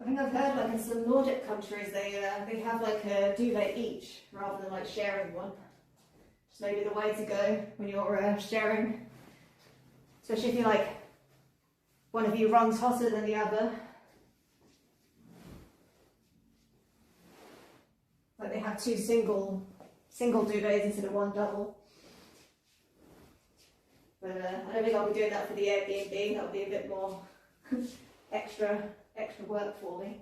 A: I think I've heard like in some Nordic countries they have like a duvet each rather than like sharing one. It's maybe the way to go when you're sharing, especially if you like one of you runs hotter than the other. Like they have two single duvets instead of one double. But I don't think I'll be doing that for the Airbnb. That'll be a bit more extra work for me.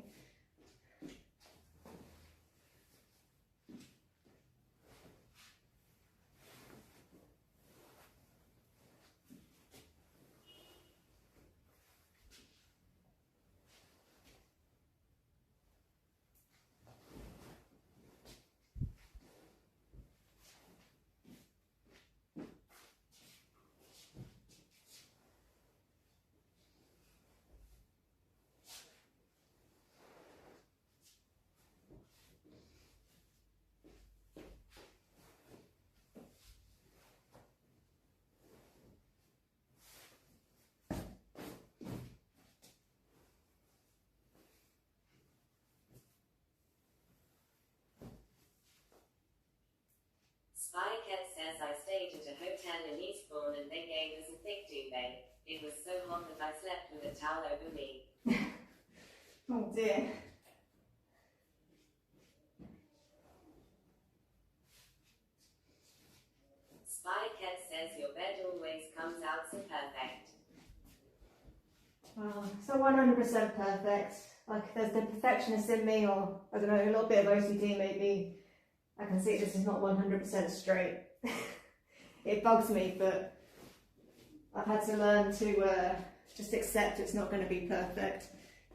B: hotel in Eastbourne and they gave us a thick duvet. It was so hot that I slept with a towel over me.
A: Oh dear.
B: Spy Cat says your bed always comes out so perfect.
A: Well, it's not 100% perfect. Like, there's the perfectionist in me, or I don't know, a little bit of OCD maybe. I can see this is not 100% straight. It bugs me, but I've had to learn to just accept it's not going to be perfect,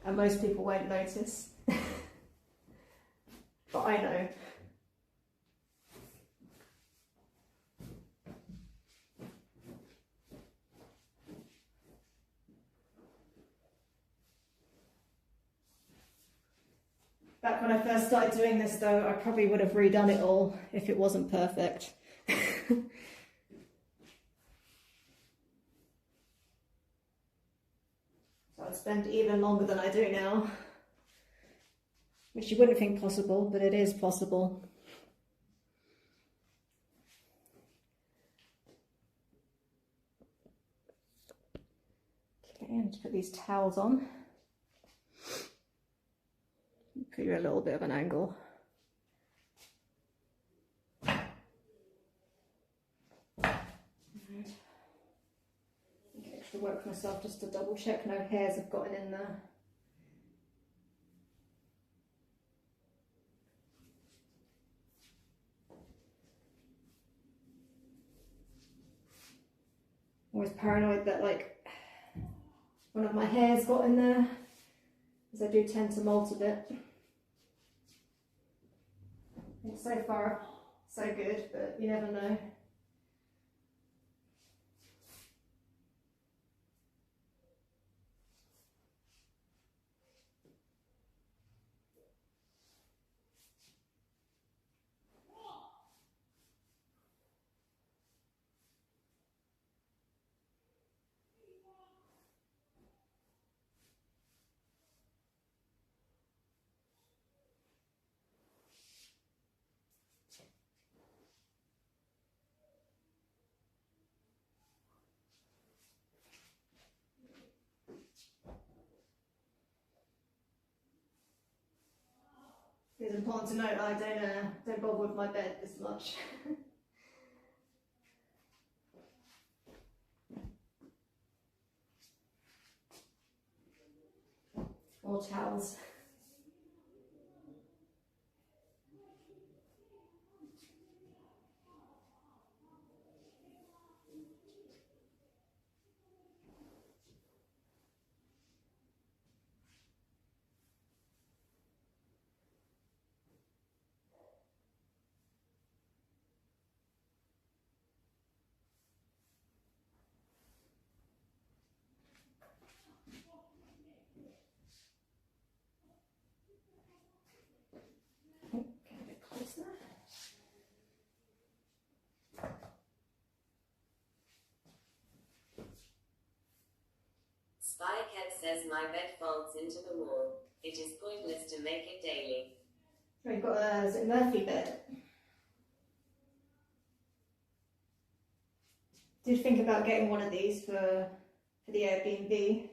A: and most people won't notice. But I know. Back when I first started doing this though, I probably would have redone it all if it wasn't perfect. So I'd spend even longer than I do now. Which you wouldn't think possible, but it is possible. Okay, I need to put these towels on. Put you a little bit of an angle. Right. Get extra work for myself just to double check no hairs have gotten in there. Always paranoid that like one of my hairs got in there, because I do tend to molt a bit. And so far, so good, but you never know. It's important to note I don't bother with my bed this much. Or towels. Oh, get a bit closer.
B: Spy Cat says my bed folds into the wall. It is pointless to make it daily.
A: Oh, you've got a, is it Murphy bed? Did think about getting one of these for the Airbnb,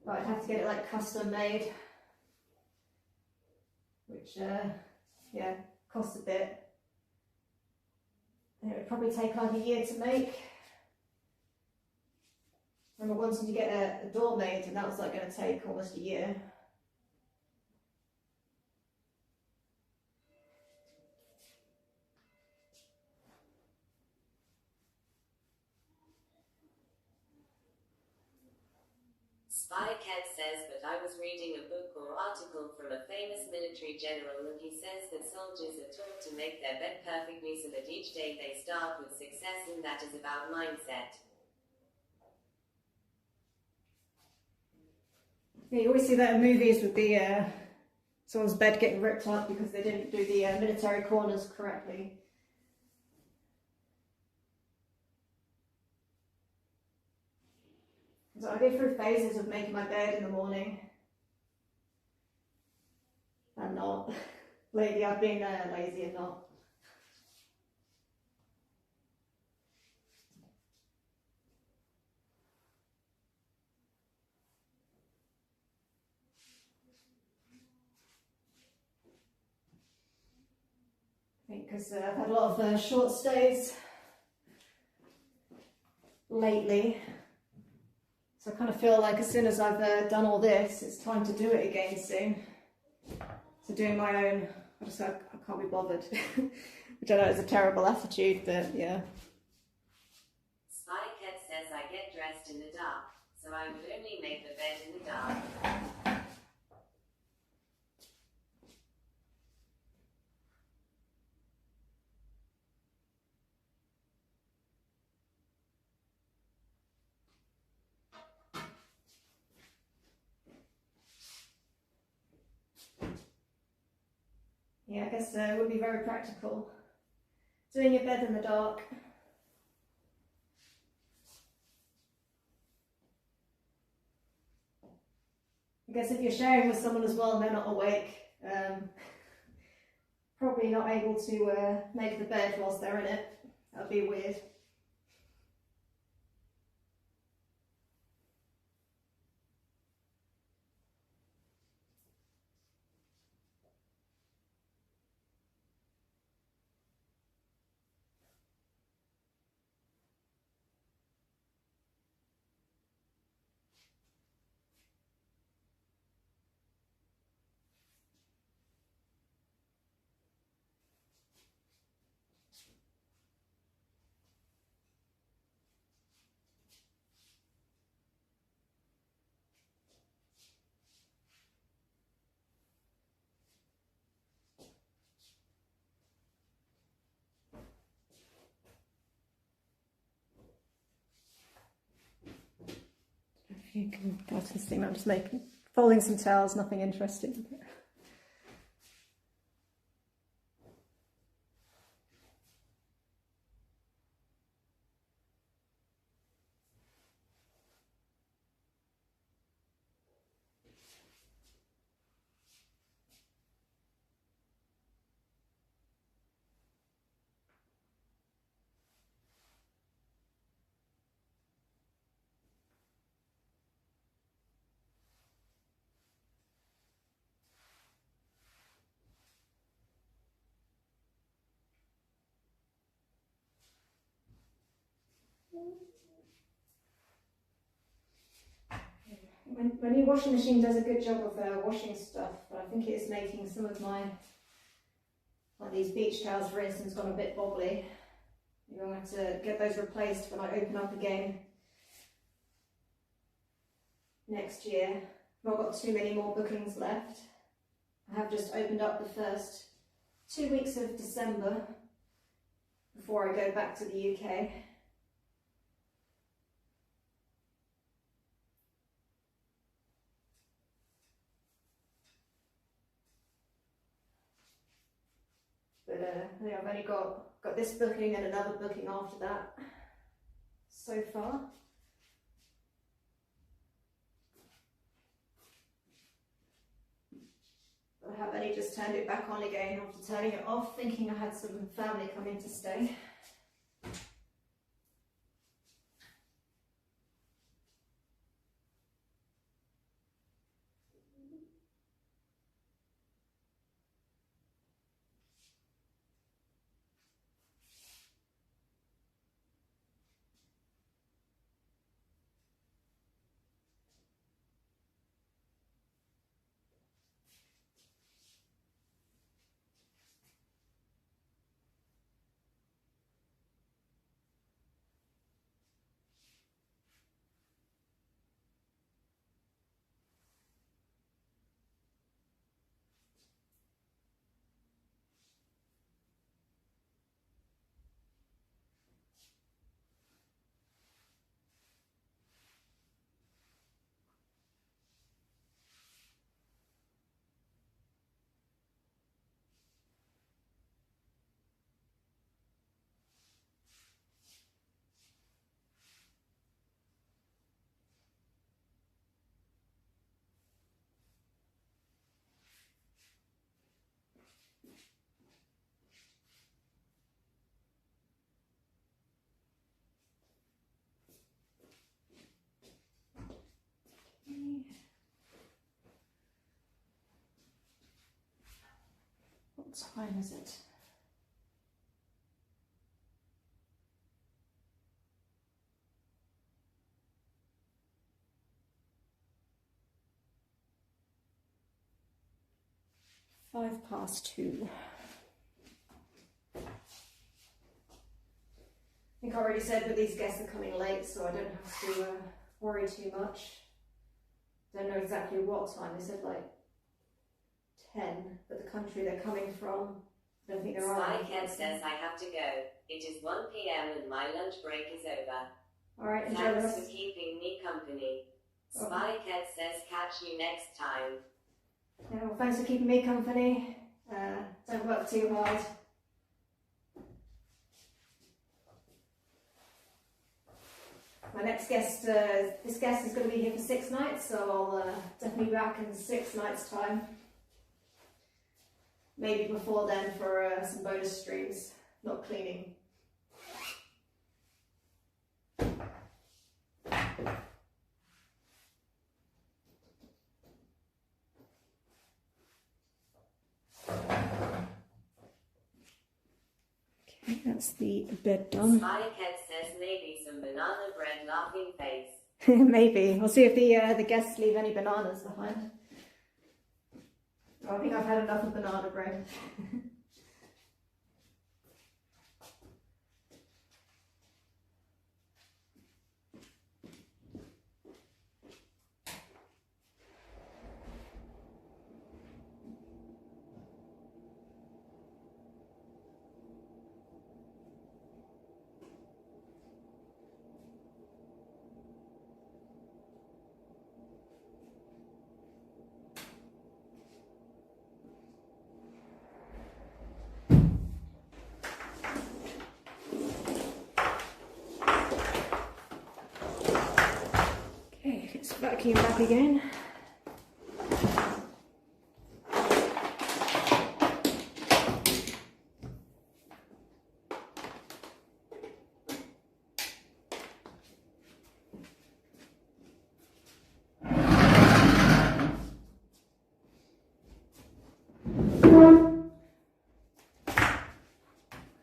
A: but I'd have to get it like custom made, which yeah, costs a bit. And it would probably take like a year to make. I remember wanting to get a door made, and that was like going to take almost a year.
B: Spy Cat says, but I was reading a book or article from a famous military general, and he says that soldiers are taught to make their bed perfectly so that each day they start with success, and that is about mindset.
A: Yeah, you always see that in movies with the someone's bed getting ripped up because they didn't do the military corners correctly. So I go through phases of making my bed in the morning. I'm not. Lately I've been lazy and not. because I've had a lot of short stays lately. So I kind of feel like as soon as I've done all this, it's time to do it again soon. So doing my own, I can't be bothered, which I know is a terrible attitude, but yeah.
B: Spy Cat says I get dressed in the dark, so I would only make the bed in the dark.
A: Yeah, I guess it would be very practical. Doing your bed in the dark. I guess if you're sharing with someone as well and they're not awake, probably not able to make the bed whilst they're in it. That would be weird. If you can guys can see me, I'm just folding some towels, nothing interesting. My new washing machine does a good job of washing stuff, but I think it is making some of my, like these beach towels for instance, gone a bit wobbly. You're going to have to get those replaced when I open up again next year. I've not got too many more bookings left. I have just opened up the first 2 weeks of December before I go back to the UK. But yeah, I've only got this booking and another booking after that so far. But I have only just turned it back on again after turning it off, thinking I had some family coming to stay. What time is it? 2:05. I think I already said that these guests are coming late, so I don't have to worry too much. Don't know exactly what time. They said like 10, but the country they're coming from, I don't think they're
B: Spy Cat says I have to go. It is 1 p.m. and my lunch break is over.
A: Alright, enjoy the
B: Thanks
A: rest.
B: for keeping me company. Spy Cat says catch you next time.
A: Yeah, well, thanks for keeping me company. Don't work too hard. My next guest, this guest is going to be here for 6 nights, so I'll definitely be back in 6 nights' time. Maybe before then for some bonus streams, not cleaning. Okay, that's the bed done.
B: Spy Cat says maybe some banana bread laughing face.
A: Maybe. We'll see if the guests leave any bananas behind. I think I've had enough of banana bread. Okay, let's vacuum back again.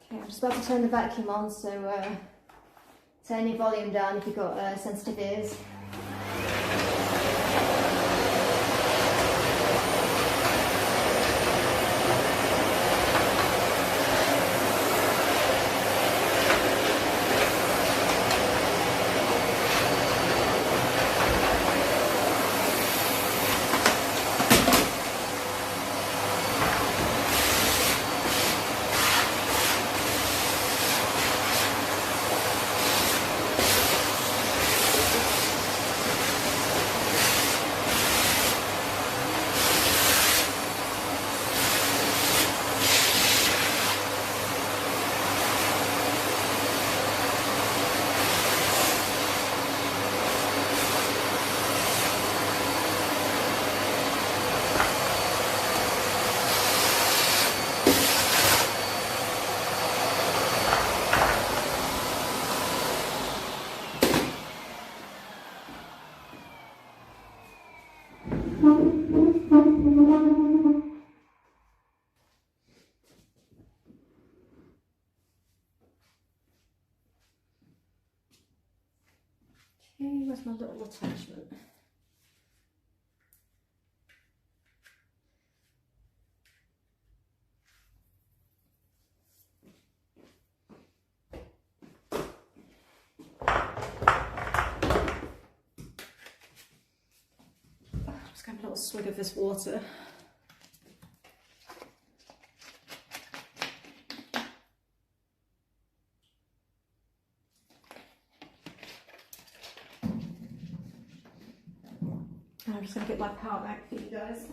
A: I'm just about to turn the vacuum on, so turn your volume down if you've got sensitive ears. Okay, where's my little attachment? Just have a little swig of this water. I'm just going to get my power bank for you guys.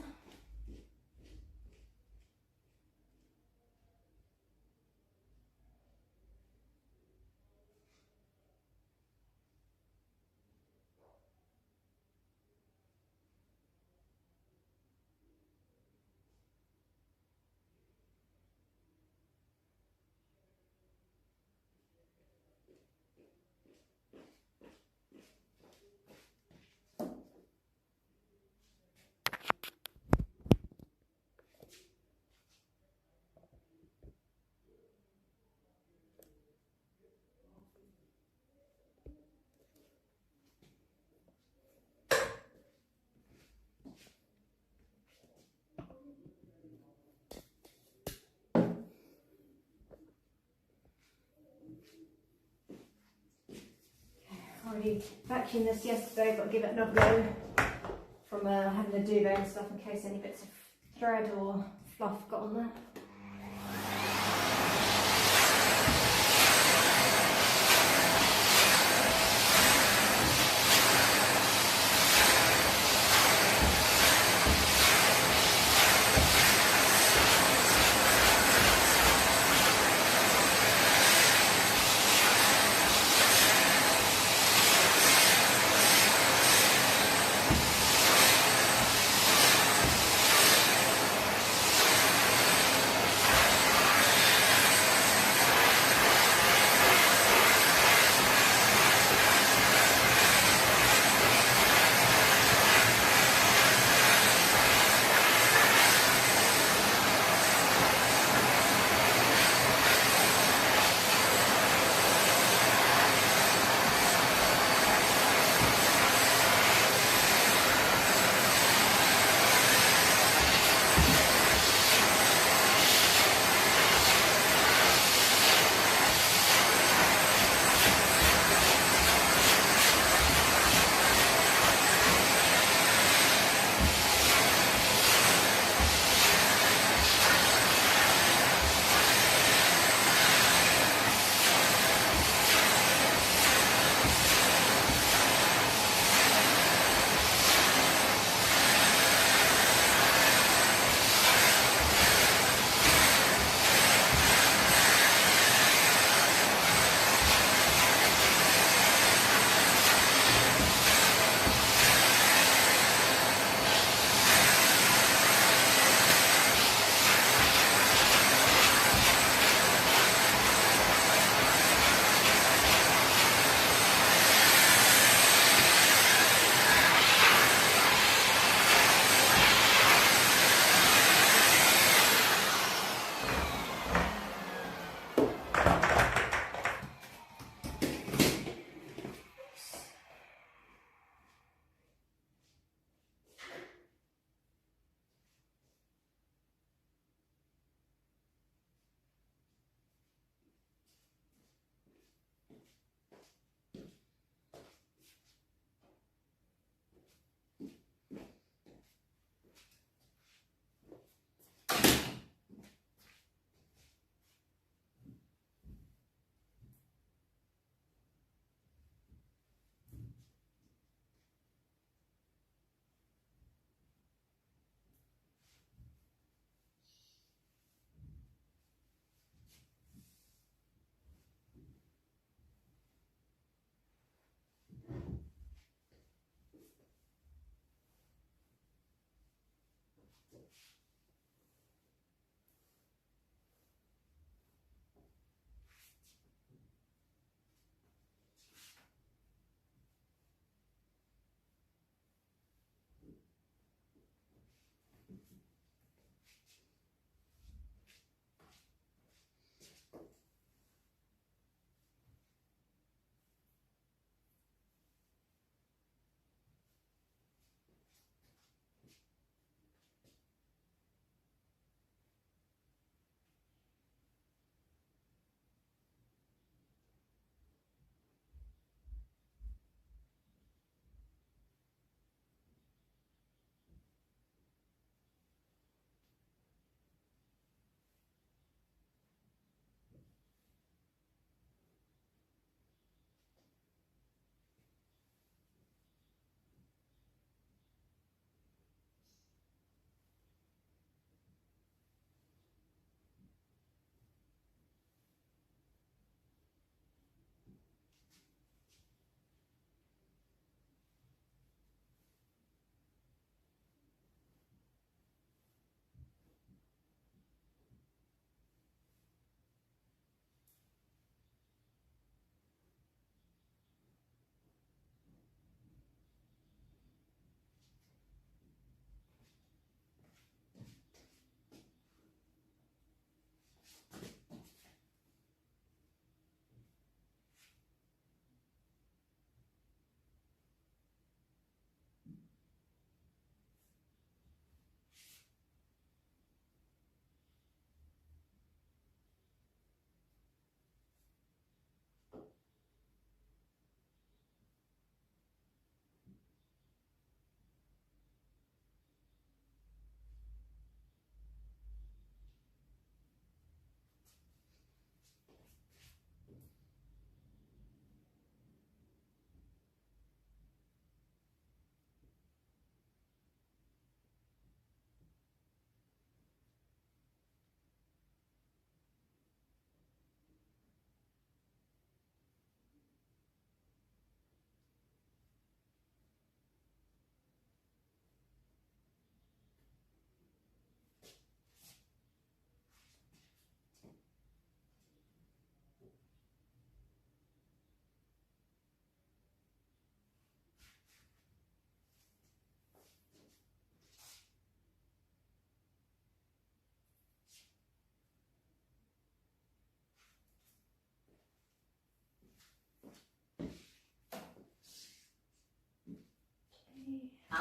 A: already vacuumed this yesterday, but I'll give it another go from having a duvet and stuff in case any bits of thread or fluff got on there.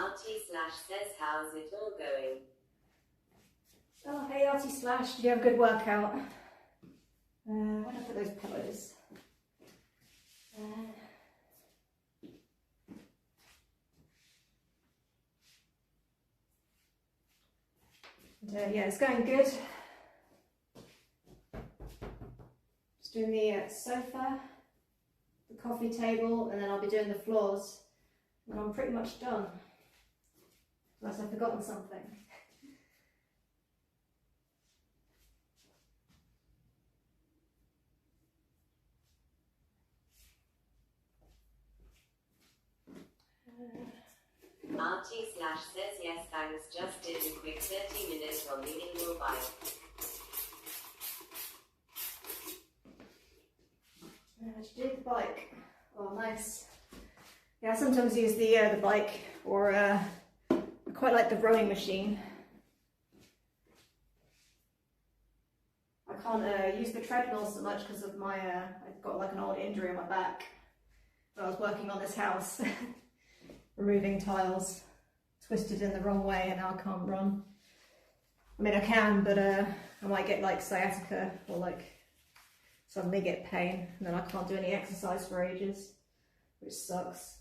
B: RT / says, how's it all going?
A: Oh, hey Artie Slash, did you have a good workout? Where did I put those pillows? Yeah, it's going good. Just doing the sofa, the coffee table, and then I'll be doing the floors. And I'm pretty much done. Unless I've forgotten something.
B: RT / says, yes thanks, just did a quick 30 minutes on the indoor bike.
A: Did you do the bike? Oh, nice. Yeah, I sometimes use the bike, or I quite like the rowing machine. I can't use the treadmill so much because of my, I've got like an old injury on my back when I was working on this house, removing tiles, twisted in the wrong way, and now I can't run. I mean, I can, but I might get like sciatica or like suddenly get pain, and then I can't do any exercise for ages, which sucks.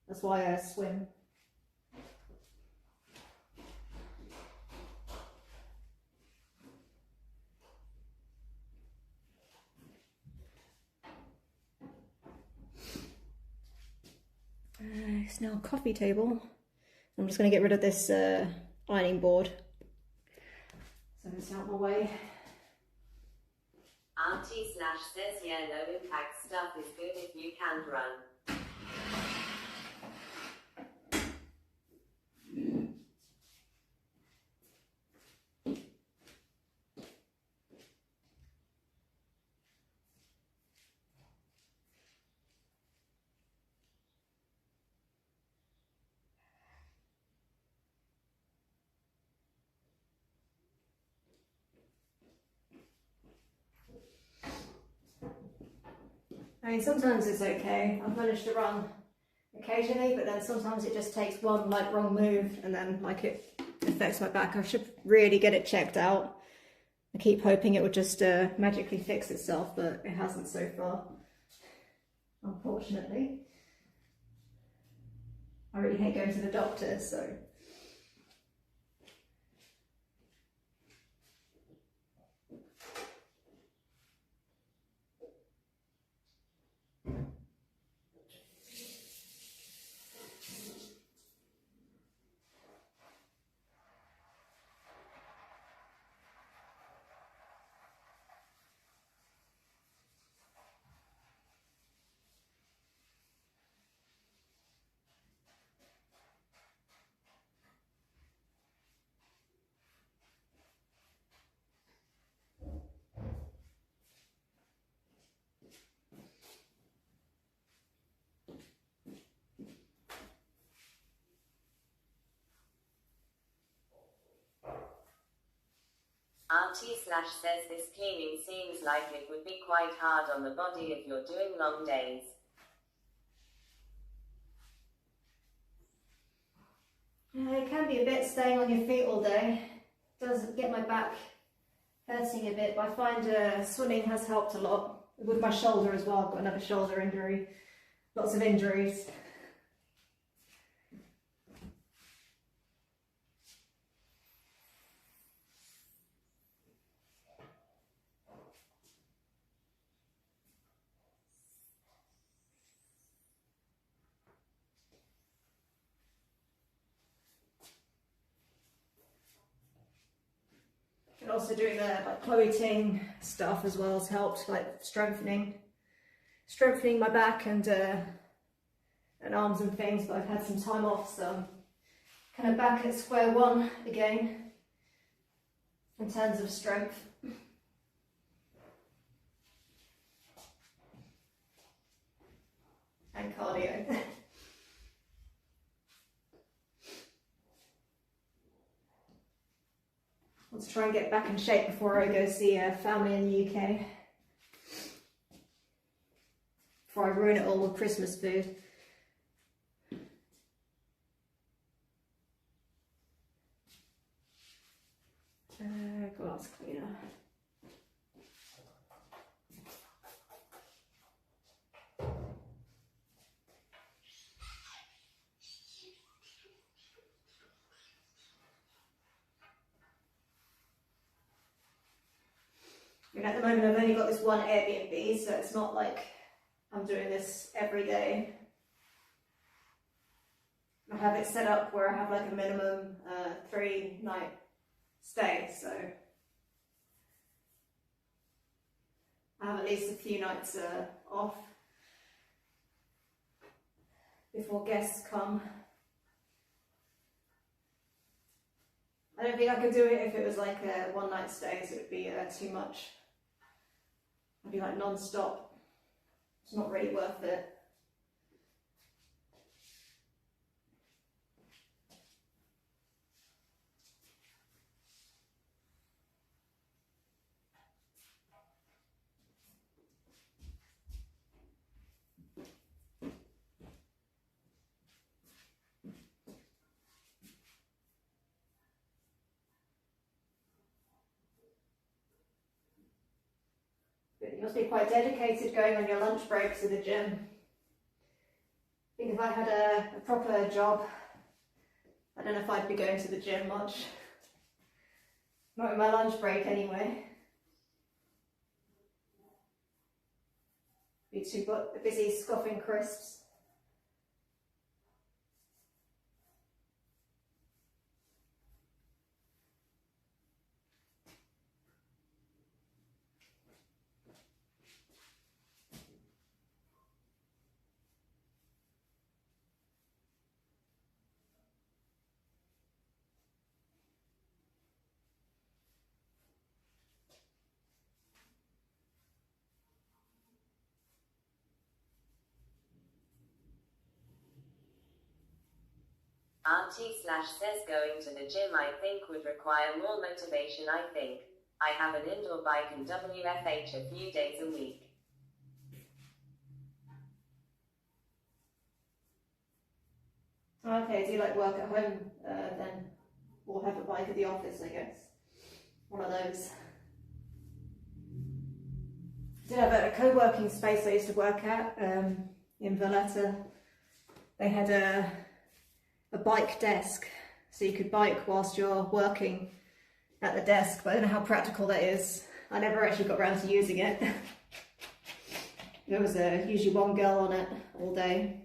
A: That's why I swim. It's now a coffee table. I'm just going to get rid of this ironing board, so it's out of my way.
B: RT / says, yeah, low impact stuff is good if you can't run.
A: I mean, sometimes it's okay. I've managed to run occasionally, but then sometimes it just takes one like wrong move and then like it affects my back. I should really get it checked out. I keep hoping it would just magically fix itself, but it hasn't so far, unfortunately. I really hate going to the doctor, so.
B: RT / says, this cleaning seems like it would be quite hard on the body if you're doing long days.
A: It can be a bit staying on your feet all day. It does get my back hurting a bit, but I find swimming has helped a lot. With my shoulder as well, I've got another shoulder injury. Lots of injuries. And also doing the like clothing stuff as well has helped, like strengthening my back and arms and things. But I've had some time off, so I'm kind of back at square one again in terms of strength. And cardio. Let's try and get back in shape before I go see family in the UK. Before I ruin it all with Christmas food. mean, at the moment I've only got this one Airbnb, so it's not like I'm doing this every day. I have it set up where I have like a minimum 3-night stay, so I have at least a few nights off before guests come. I don't think I could do it if it was like a 1-night stay, so it would be too much. I'd be like non-stop. It's not really worth it. But you must be quite dedicated going on your lunch breaks to the gym. I think if I had a proper job, I don't know if I'd be going to the gym much. Not in my lunch break anyway. Be too busy scoffing crisps.
B: Auntie Slash says going to the gym I think would require more motivation. I think I have an indoor bike and WFH a few days a week.
A: Okay, do you like work at home then? Or have a bike at the office, I guess? One of those. I did have a co-working space I used to work at in Valletta. They had a bike desk, so you could bike whilst you're working at the desk, but I don't know how practical that is. I never actually got around to using it. There was usually one girl on it all day.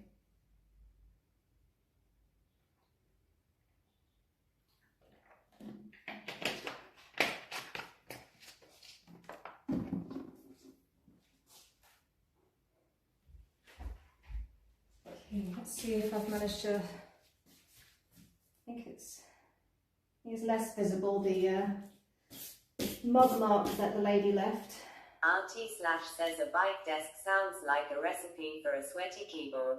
A: Okay, let's see if I've managed to. I think it's less visible, the mud mark that the lady left.
B: Auntie Slash says a bike desk sounds like a recipe for a sweaty keyboard.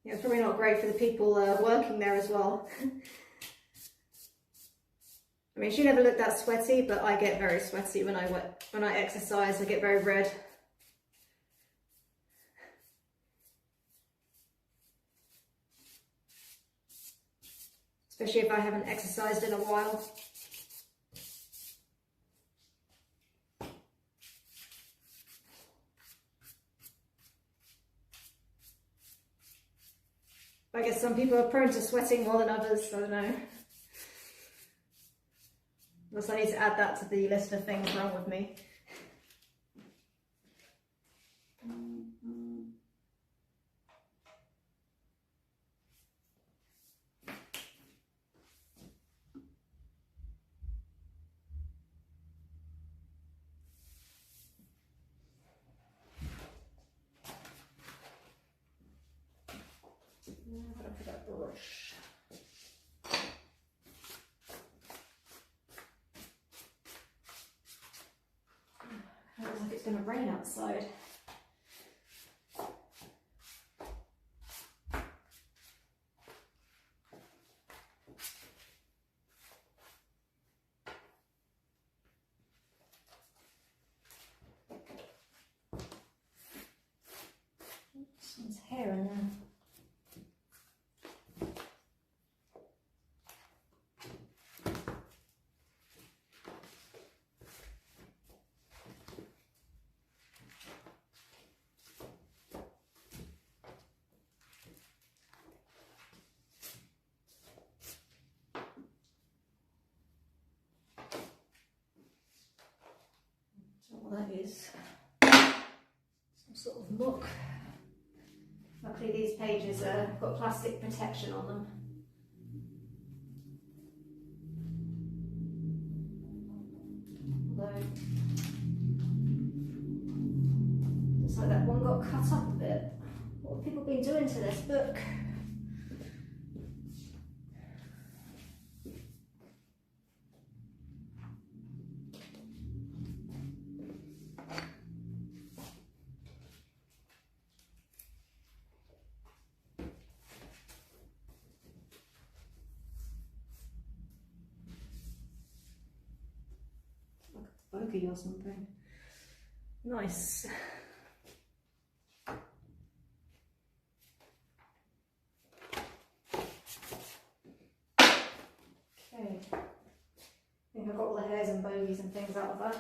A: Yeah, it's probably not great for the people working there as well. I mean, she never looked that sweaty, but I get very sweaty when I exercise. I get very red. Especially if I haven't exercised in a while. I guess some people are prone to sweating more than others, I don't know. Unless I need to add that to the list of things wrong with me. For that brush. It looks like it's going to rain outside. Someone's hair in there. what that is. Some sort of muck. Luckily these pages have got plastic protection on them. Although, looks like that one got cut up a bit. What have people been doing to this book? Bogey or something. Nice. Okay. I think I've got all the hairs and bogies and things out of that.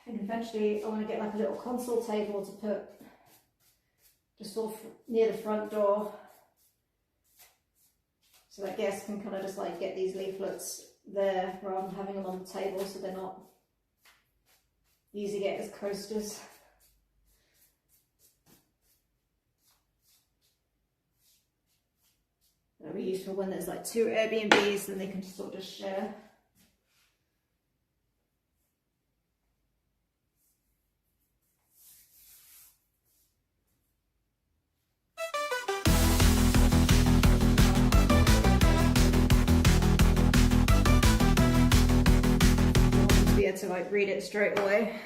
A: And eventually I want to get like a little console table to put just sort of near the front door, so that guests can kind of just like get these leaflets there rather than having them on the table, so they're not easy to get as coasters. That'll be useful when there's like 2 Airbnbs, then they can sort of just share. To like read it straight away.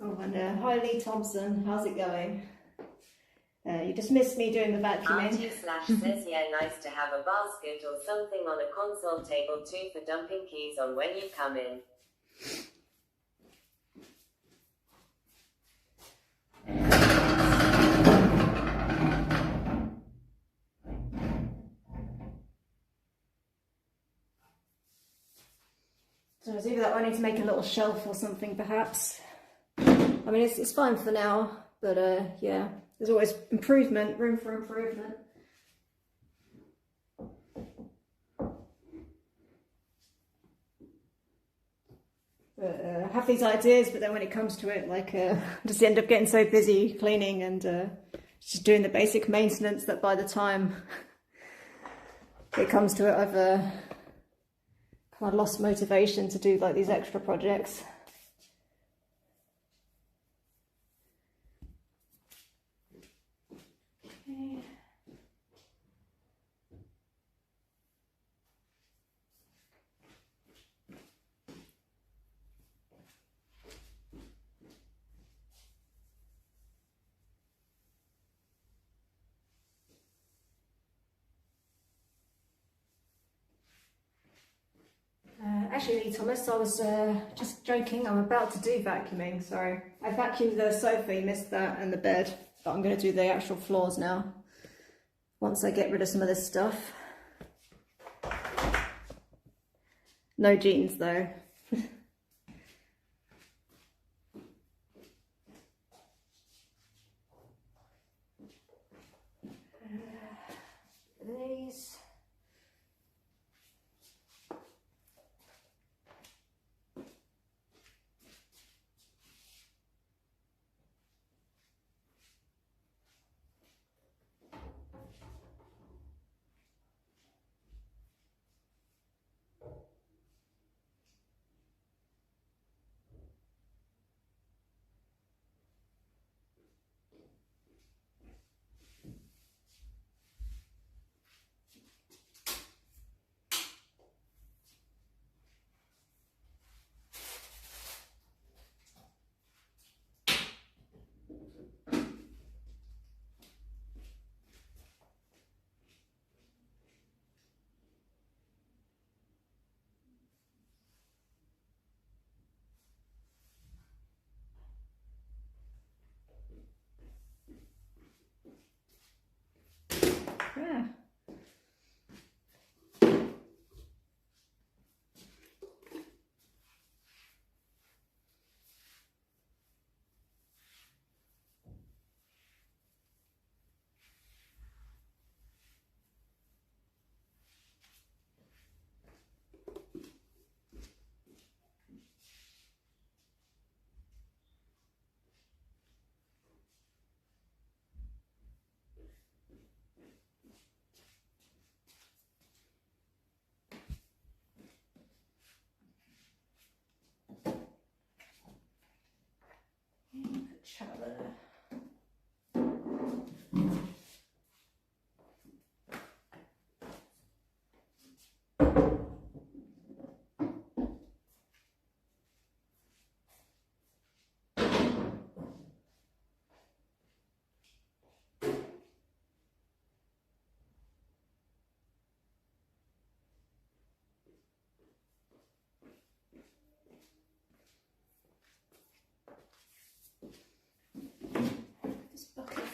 A: Oh, and hi Lee Thompson, how's it going? You just missed me doing the vacuuming.
B: Auntie Slash says, yeah, nice to have a basket or something on a console table too for dumping keys on when you come in.
A: So it's either that or I need to make a little shelf or something perhaps. I mean it's fine for now, but yeah. There's always improvement, room for improvement. But I have these ideas, but then when it comes to it, like, I just end up getting so busy cleaning and just doing the basic maintenance that by the time it comes to it, I've kind of lost motivation to do like these extra projects. Actually, Thomas, I was just joking. I'm about to do vacuuming. Sorry, I vacuumed the sofa, you missed that, and the bed. But I'm going to do the actual floors now. Once I get rid of some of this stuff. No jeans though. These.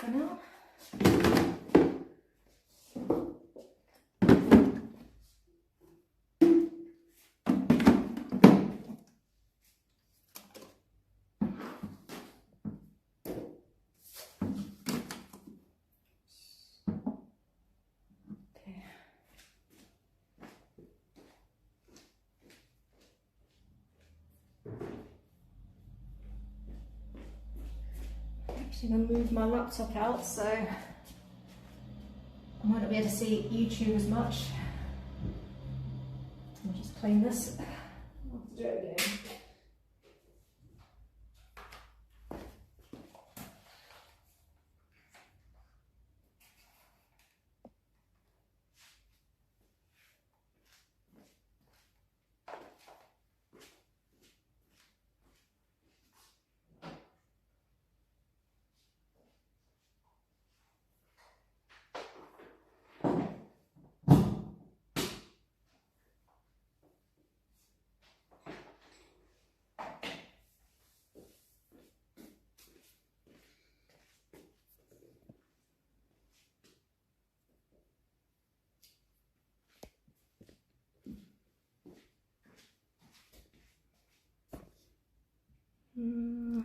A: for now. I'm going to move my laptop out, so I might not be able to see YouTube as much. I'll just clean this. I'll have to do it again.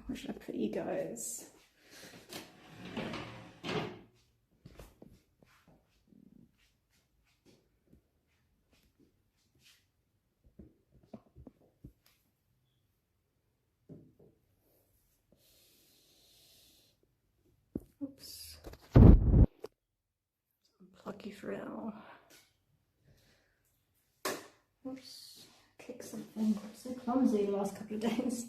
A: Where should I put you guys? Oops. Unplug you for now. Oops. Kick something. So clumsy the last couple of days.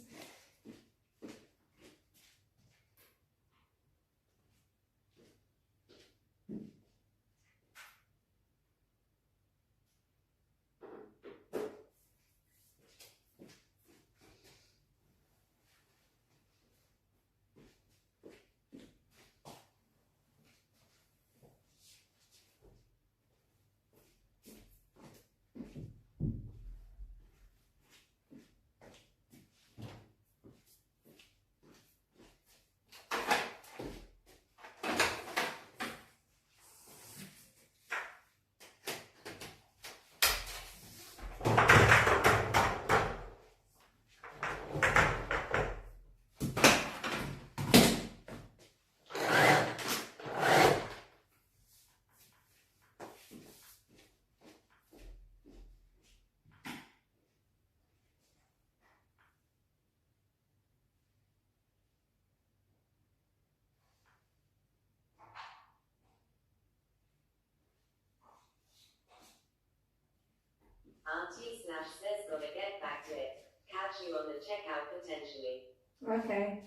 B: Auntie Slash says gotta get back to it. Catch you on the checkout potentially.
A: Okay.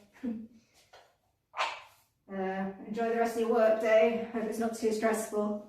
A: Enjoy the rest of your work day. Hope it's not too stressful.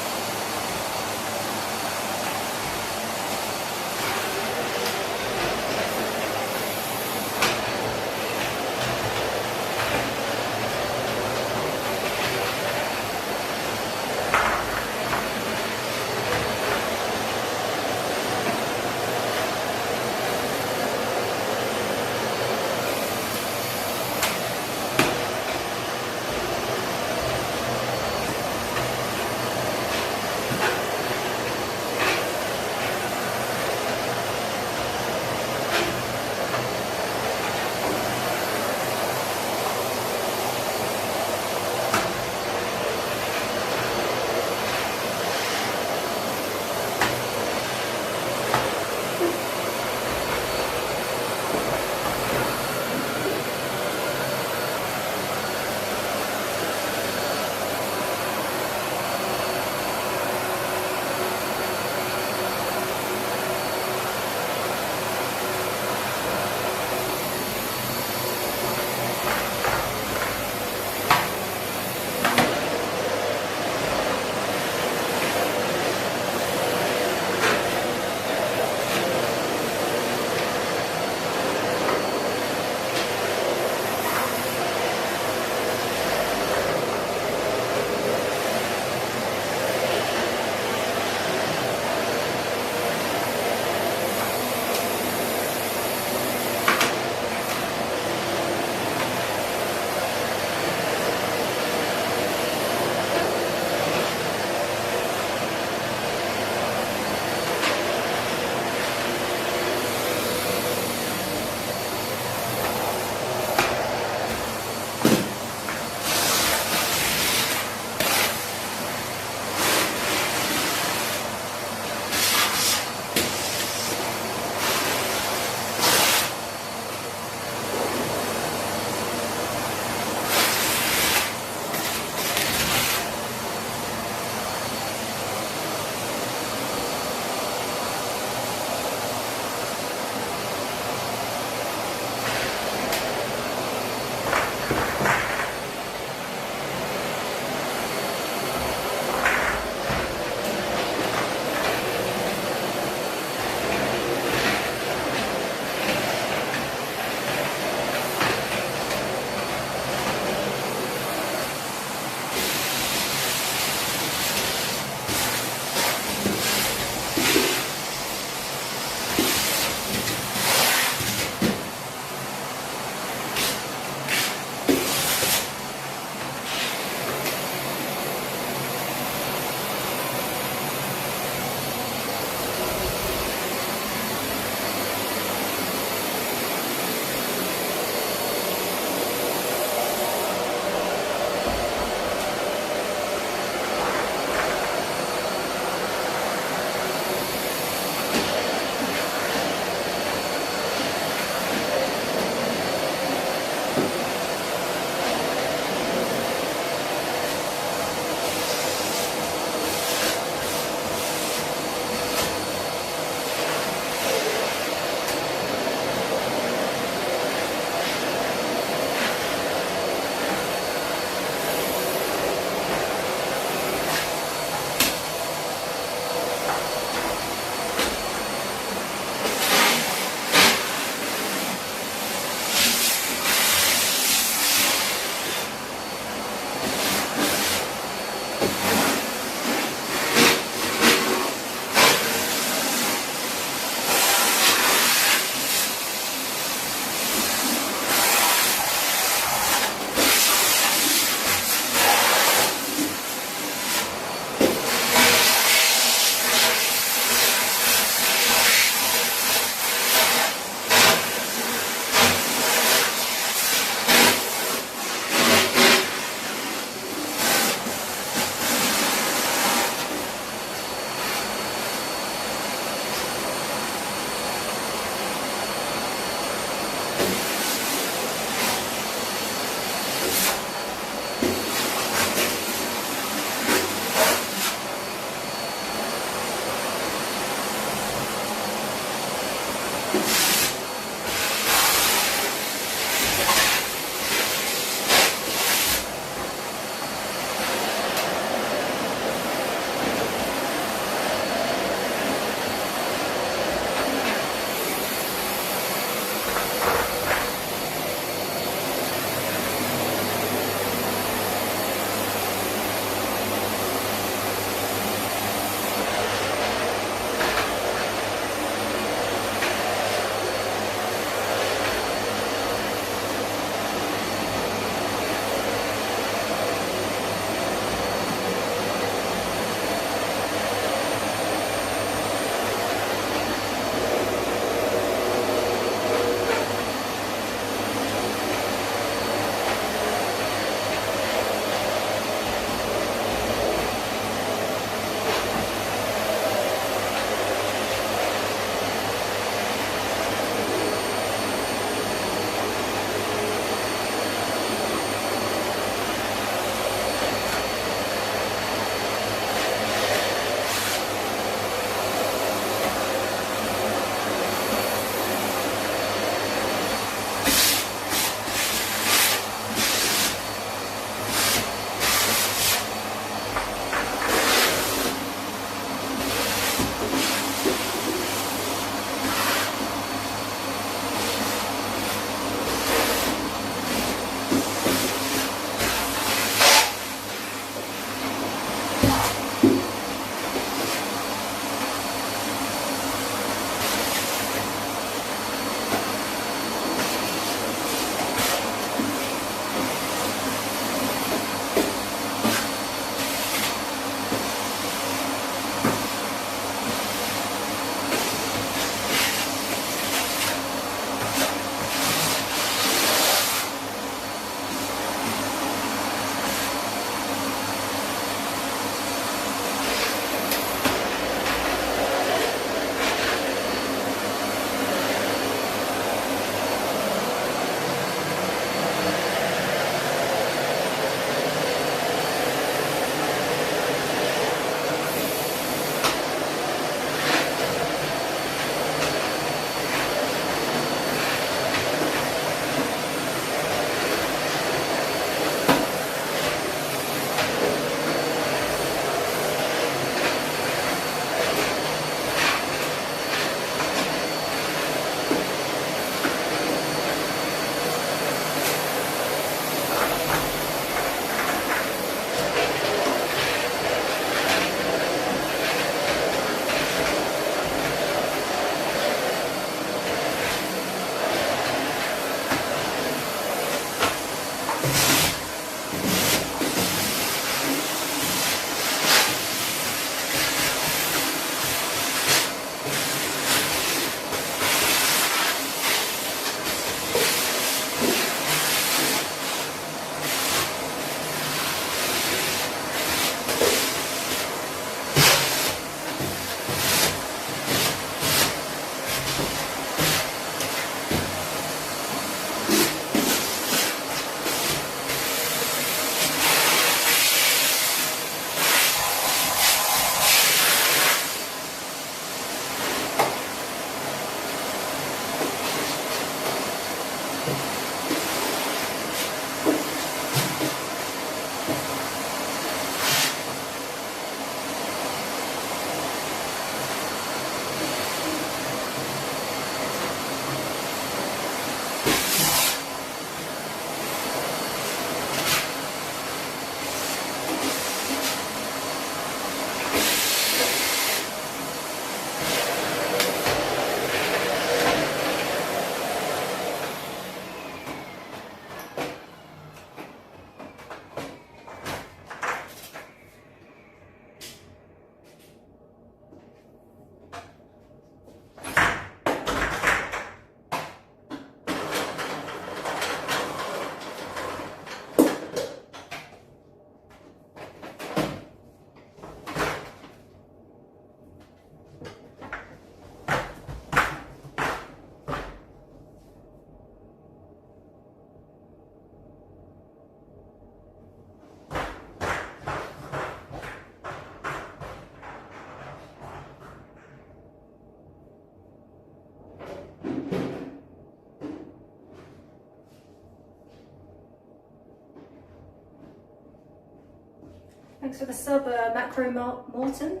A: Thanks for the sub, Macro Morton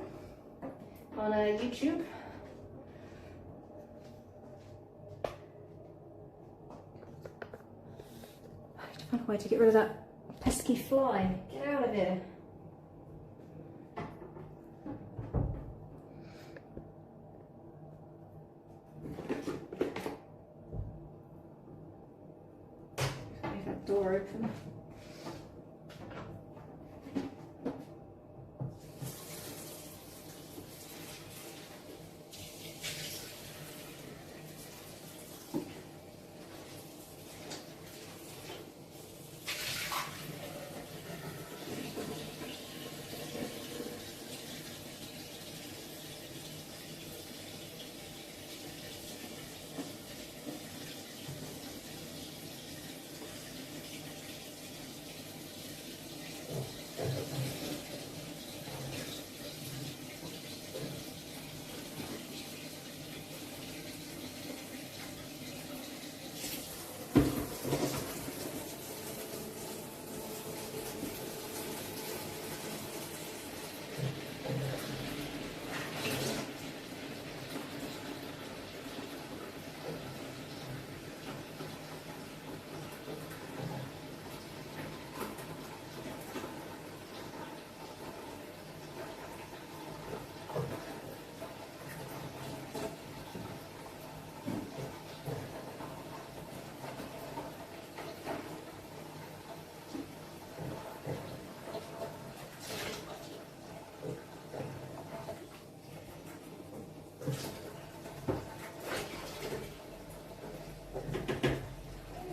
A: on YouTube. I have to find a way to get rid of that pesky fly. Get out of here. Leave that door open.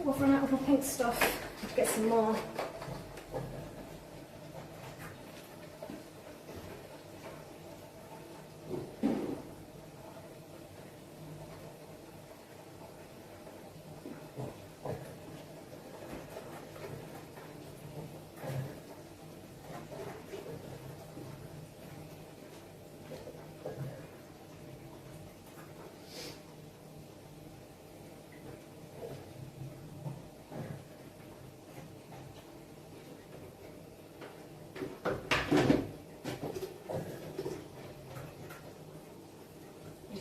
A: I've run out of my pink stuff. I have to get some more.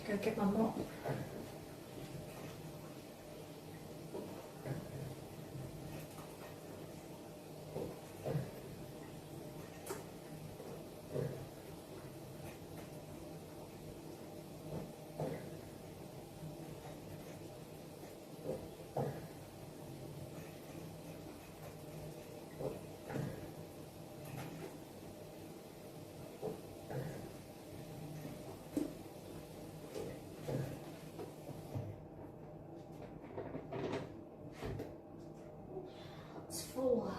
A: Go get my mop. It's full.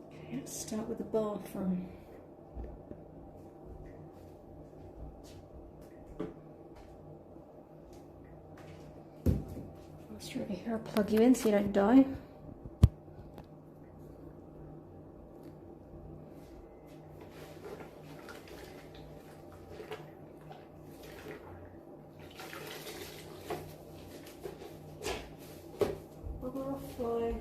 A: Okay, let's start with the bathroom. Whilst you're over here, I'll plug you in so you don't die. Fly.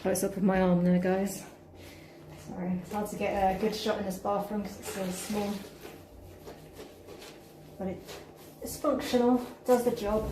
A: Close up of my arm there, guys. Sorry, it's hard to get a good shot in this bathroom because it's so small. But it's functional, does the job.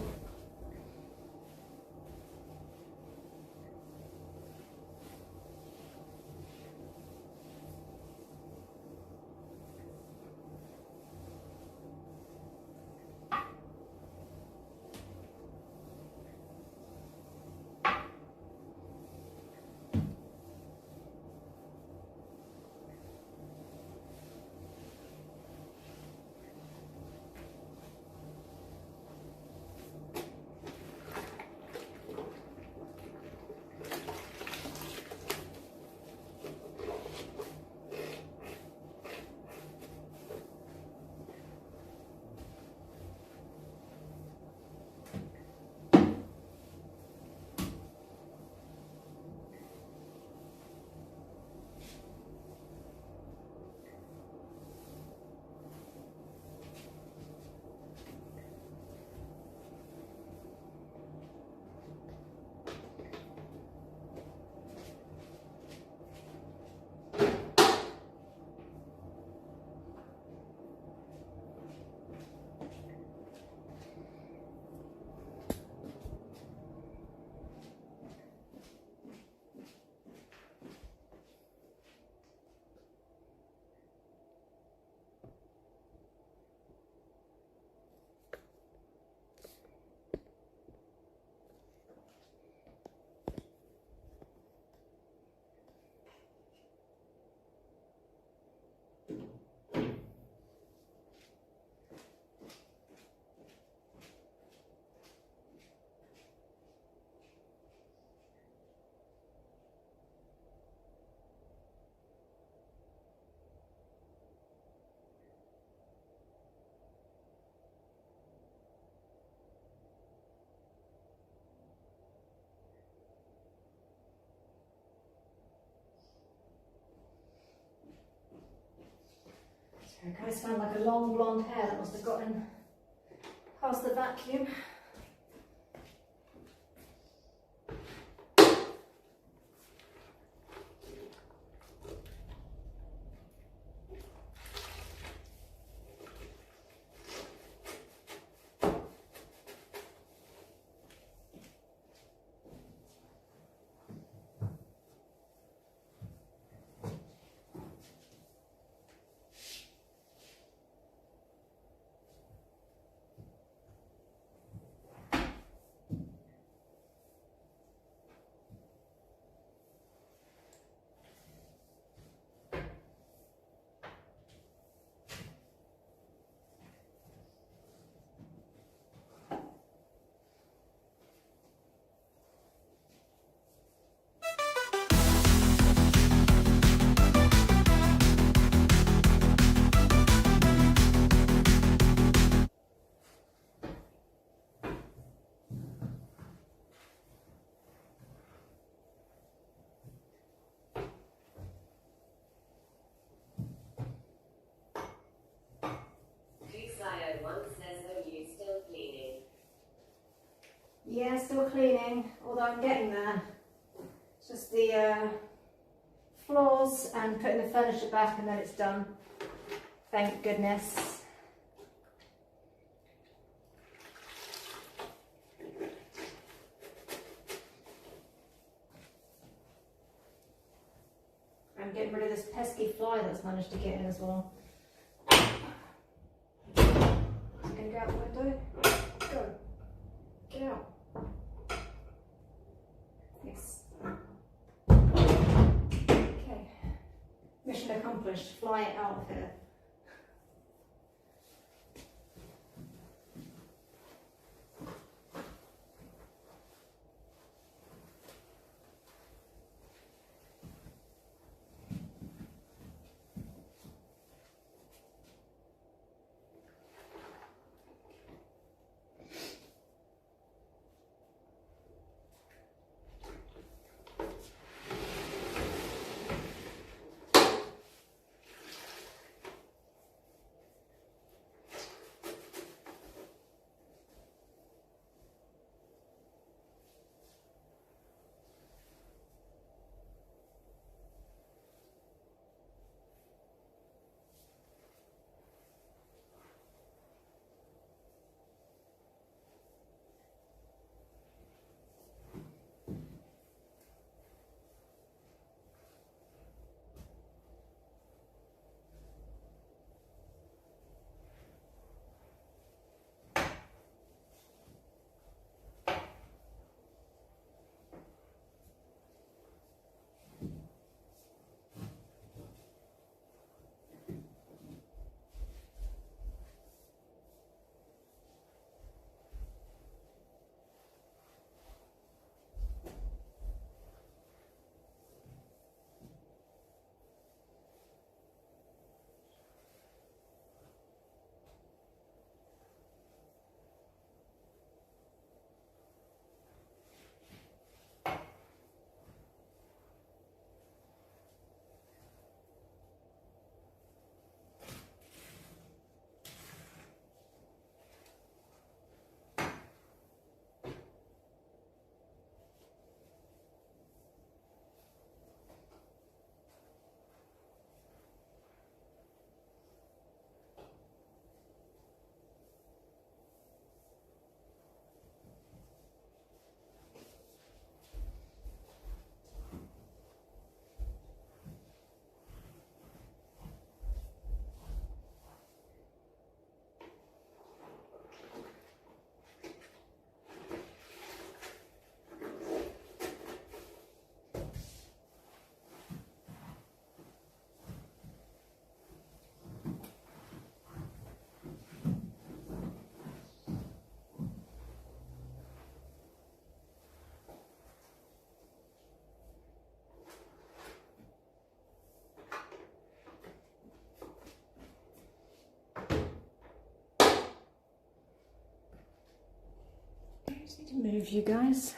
A: I kind of smell like a long blonde hair that must have gotten past the vacuum. Yeah, still cleaning, although I'm getting there. It's just the floors and putting the furniture back and then it's done. Thank goodness. I'm getting rid of this pesky fly that's managed to get in as well. It's gonna go out the window. Go. Get out. Yes. Okay. Mission accomplished. Fly it out of here. Just need to move you guys.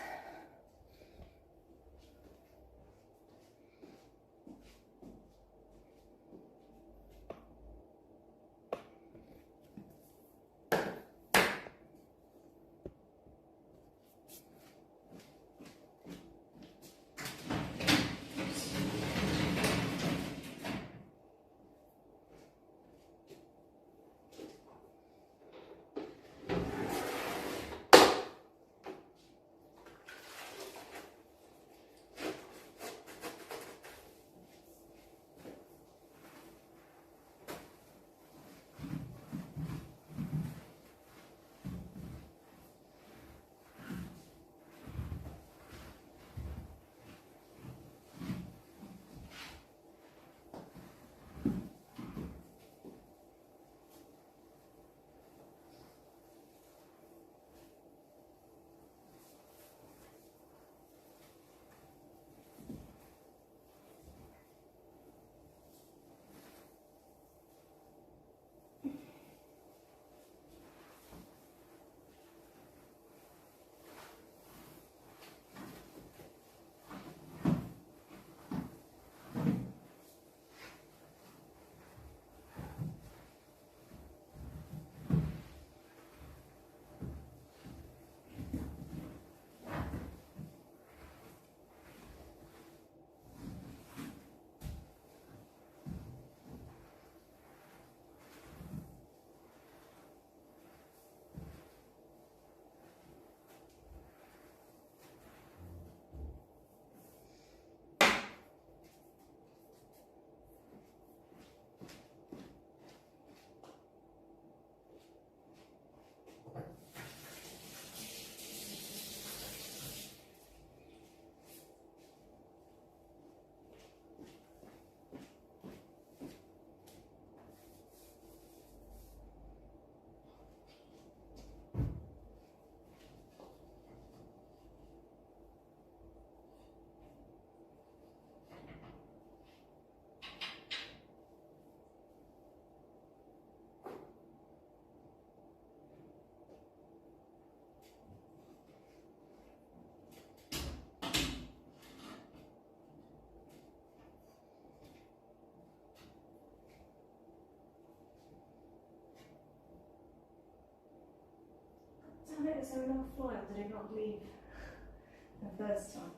A: is there another fly or did it not leave the first time?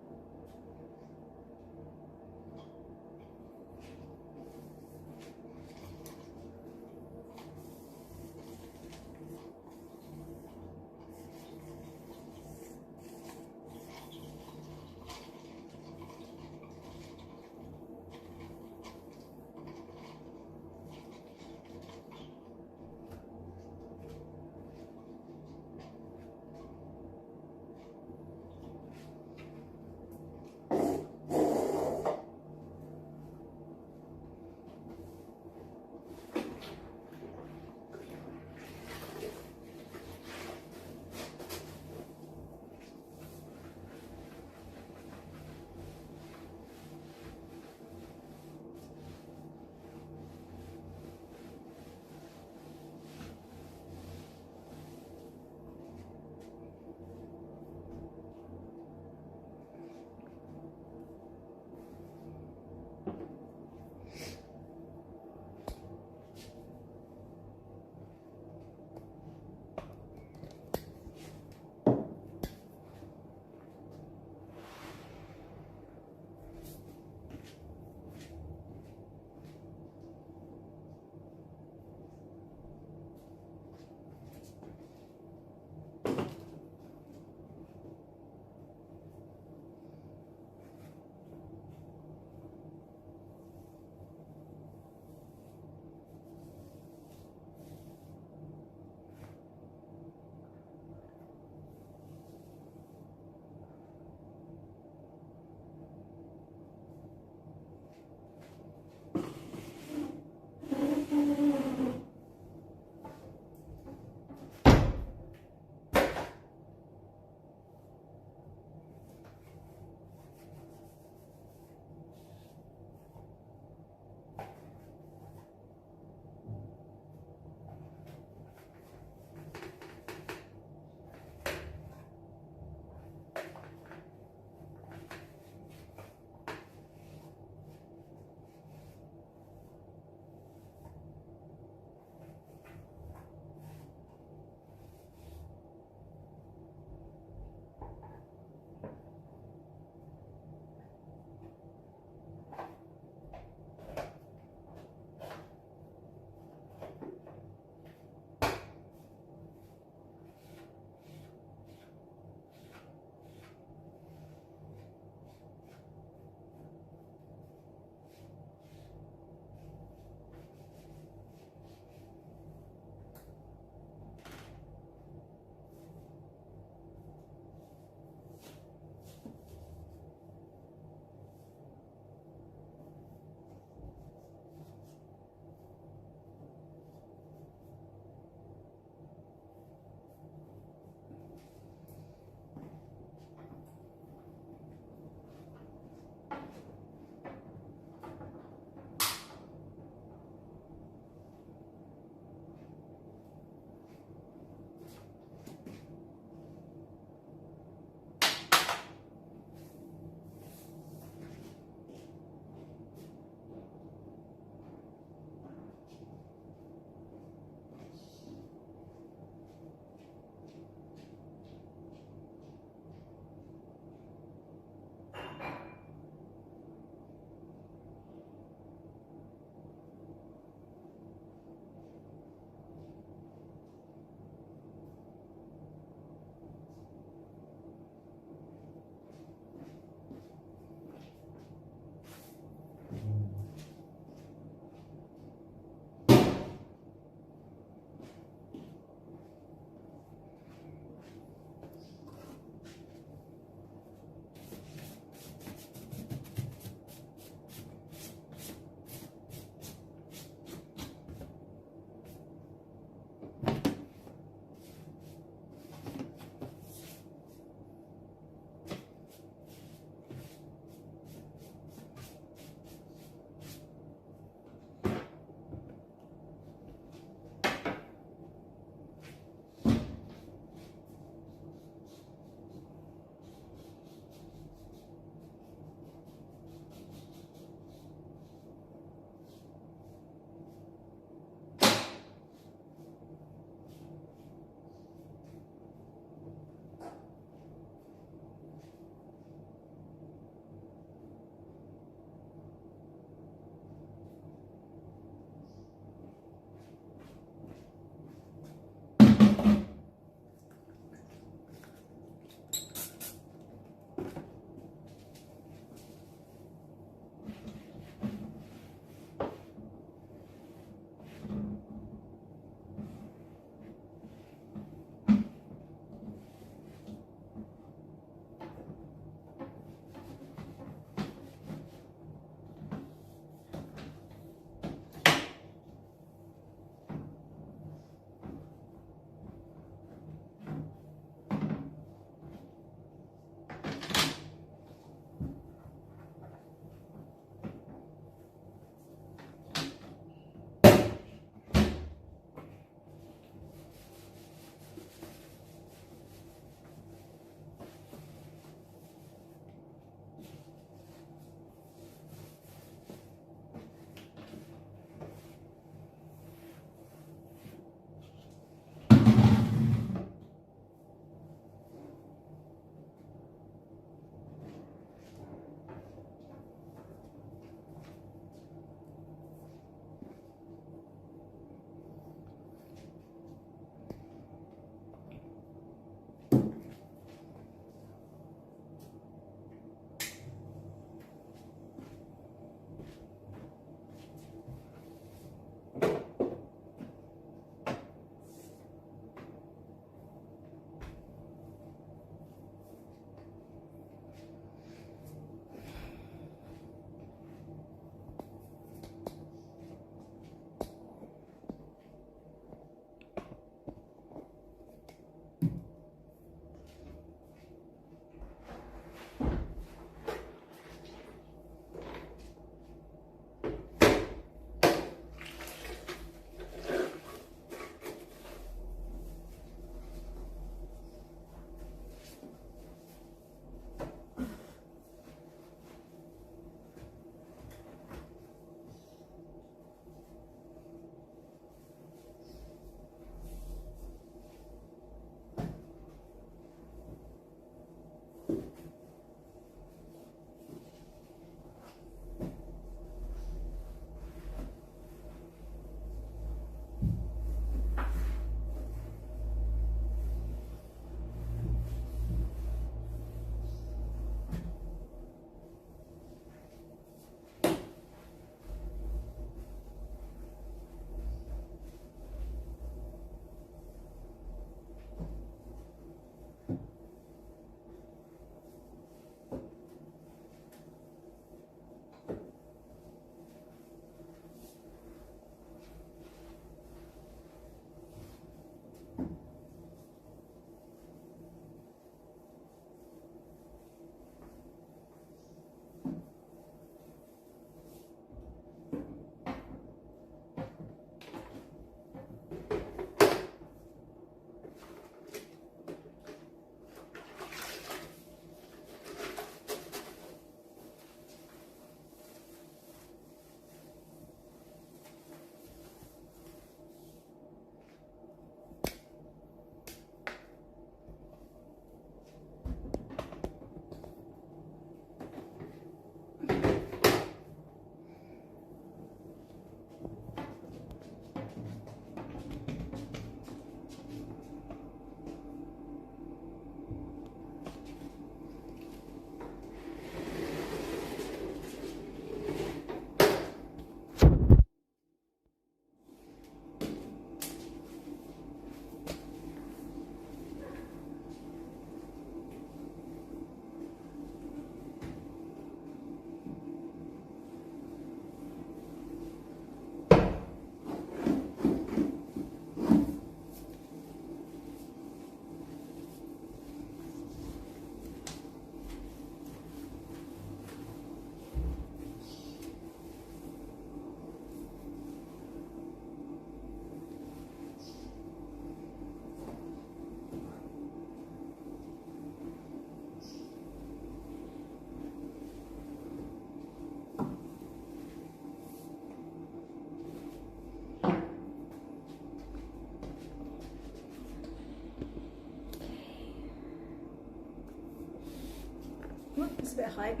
A: That's a bit of height.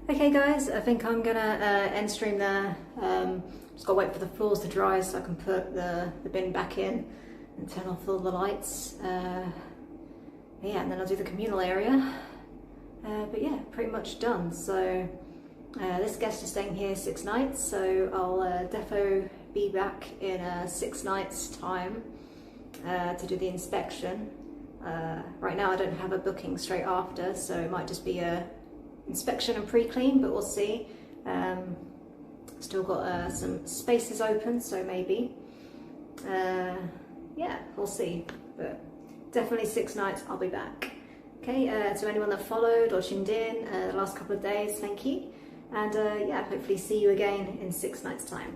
A: Okay guys, I think I'm gonna end stream there. Just gotta wait for the floors to dry so I can put the bin back in and turn off all the lights. Yeah, and then I'll do the communal area. But yeah, pretty much done. So this guest is staying here 6 nights, so I'll defo be back in 6 nights time to do the inspection. Right now I don't have a booking straight after, so it might just be a inspection and pre-clean, but we'll see. Still got some spaces open, so maybe. Yeah, we'll see, but definitely 6 nights I'll be back. Okay, to anyone that followed or tuned in the last couple of days, thank you. And yeah, hopefully see you again in 6 nights time.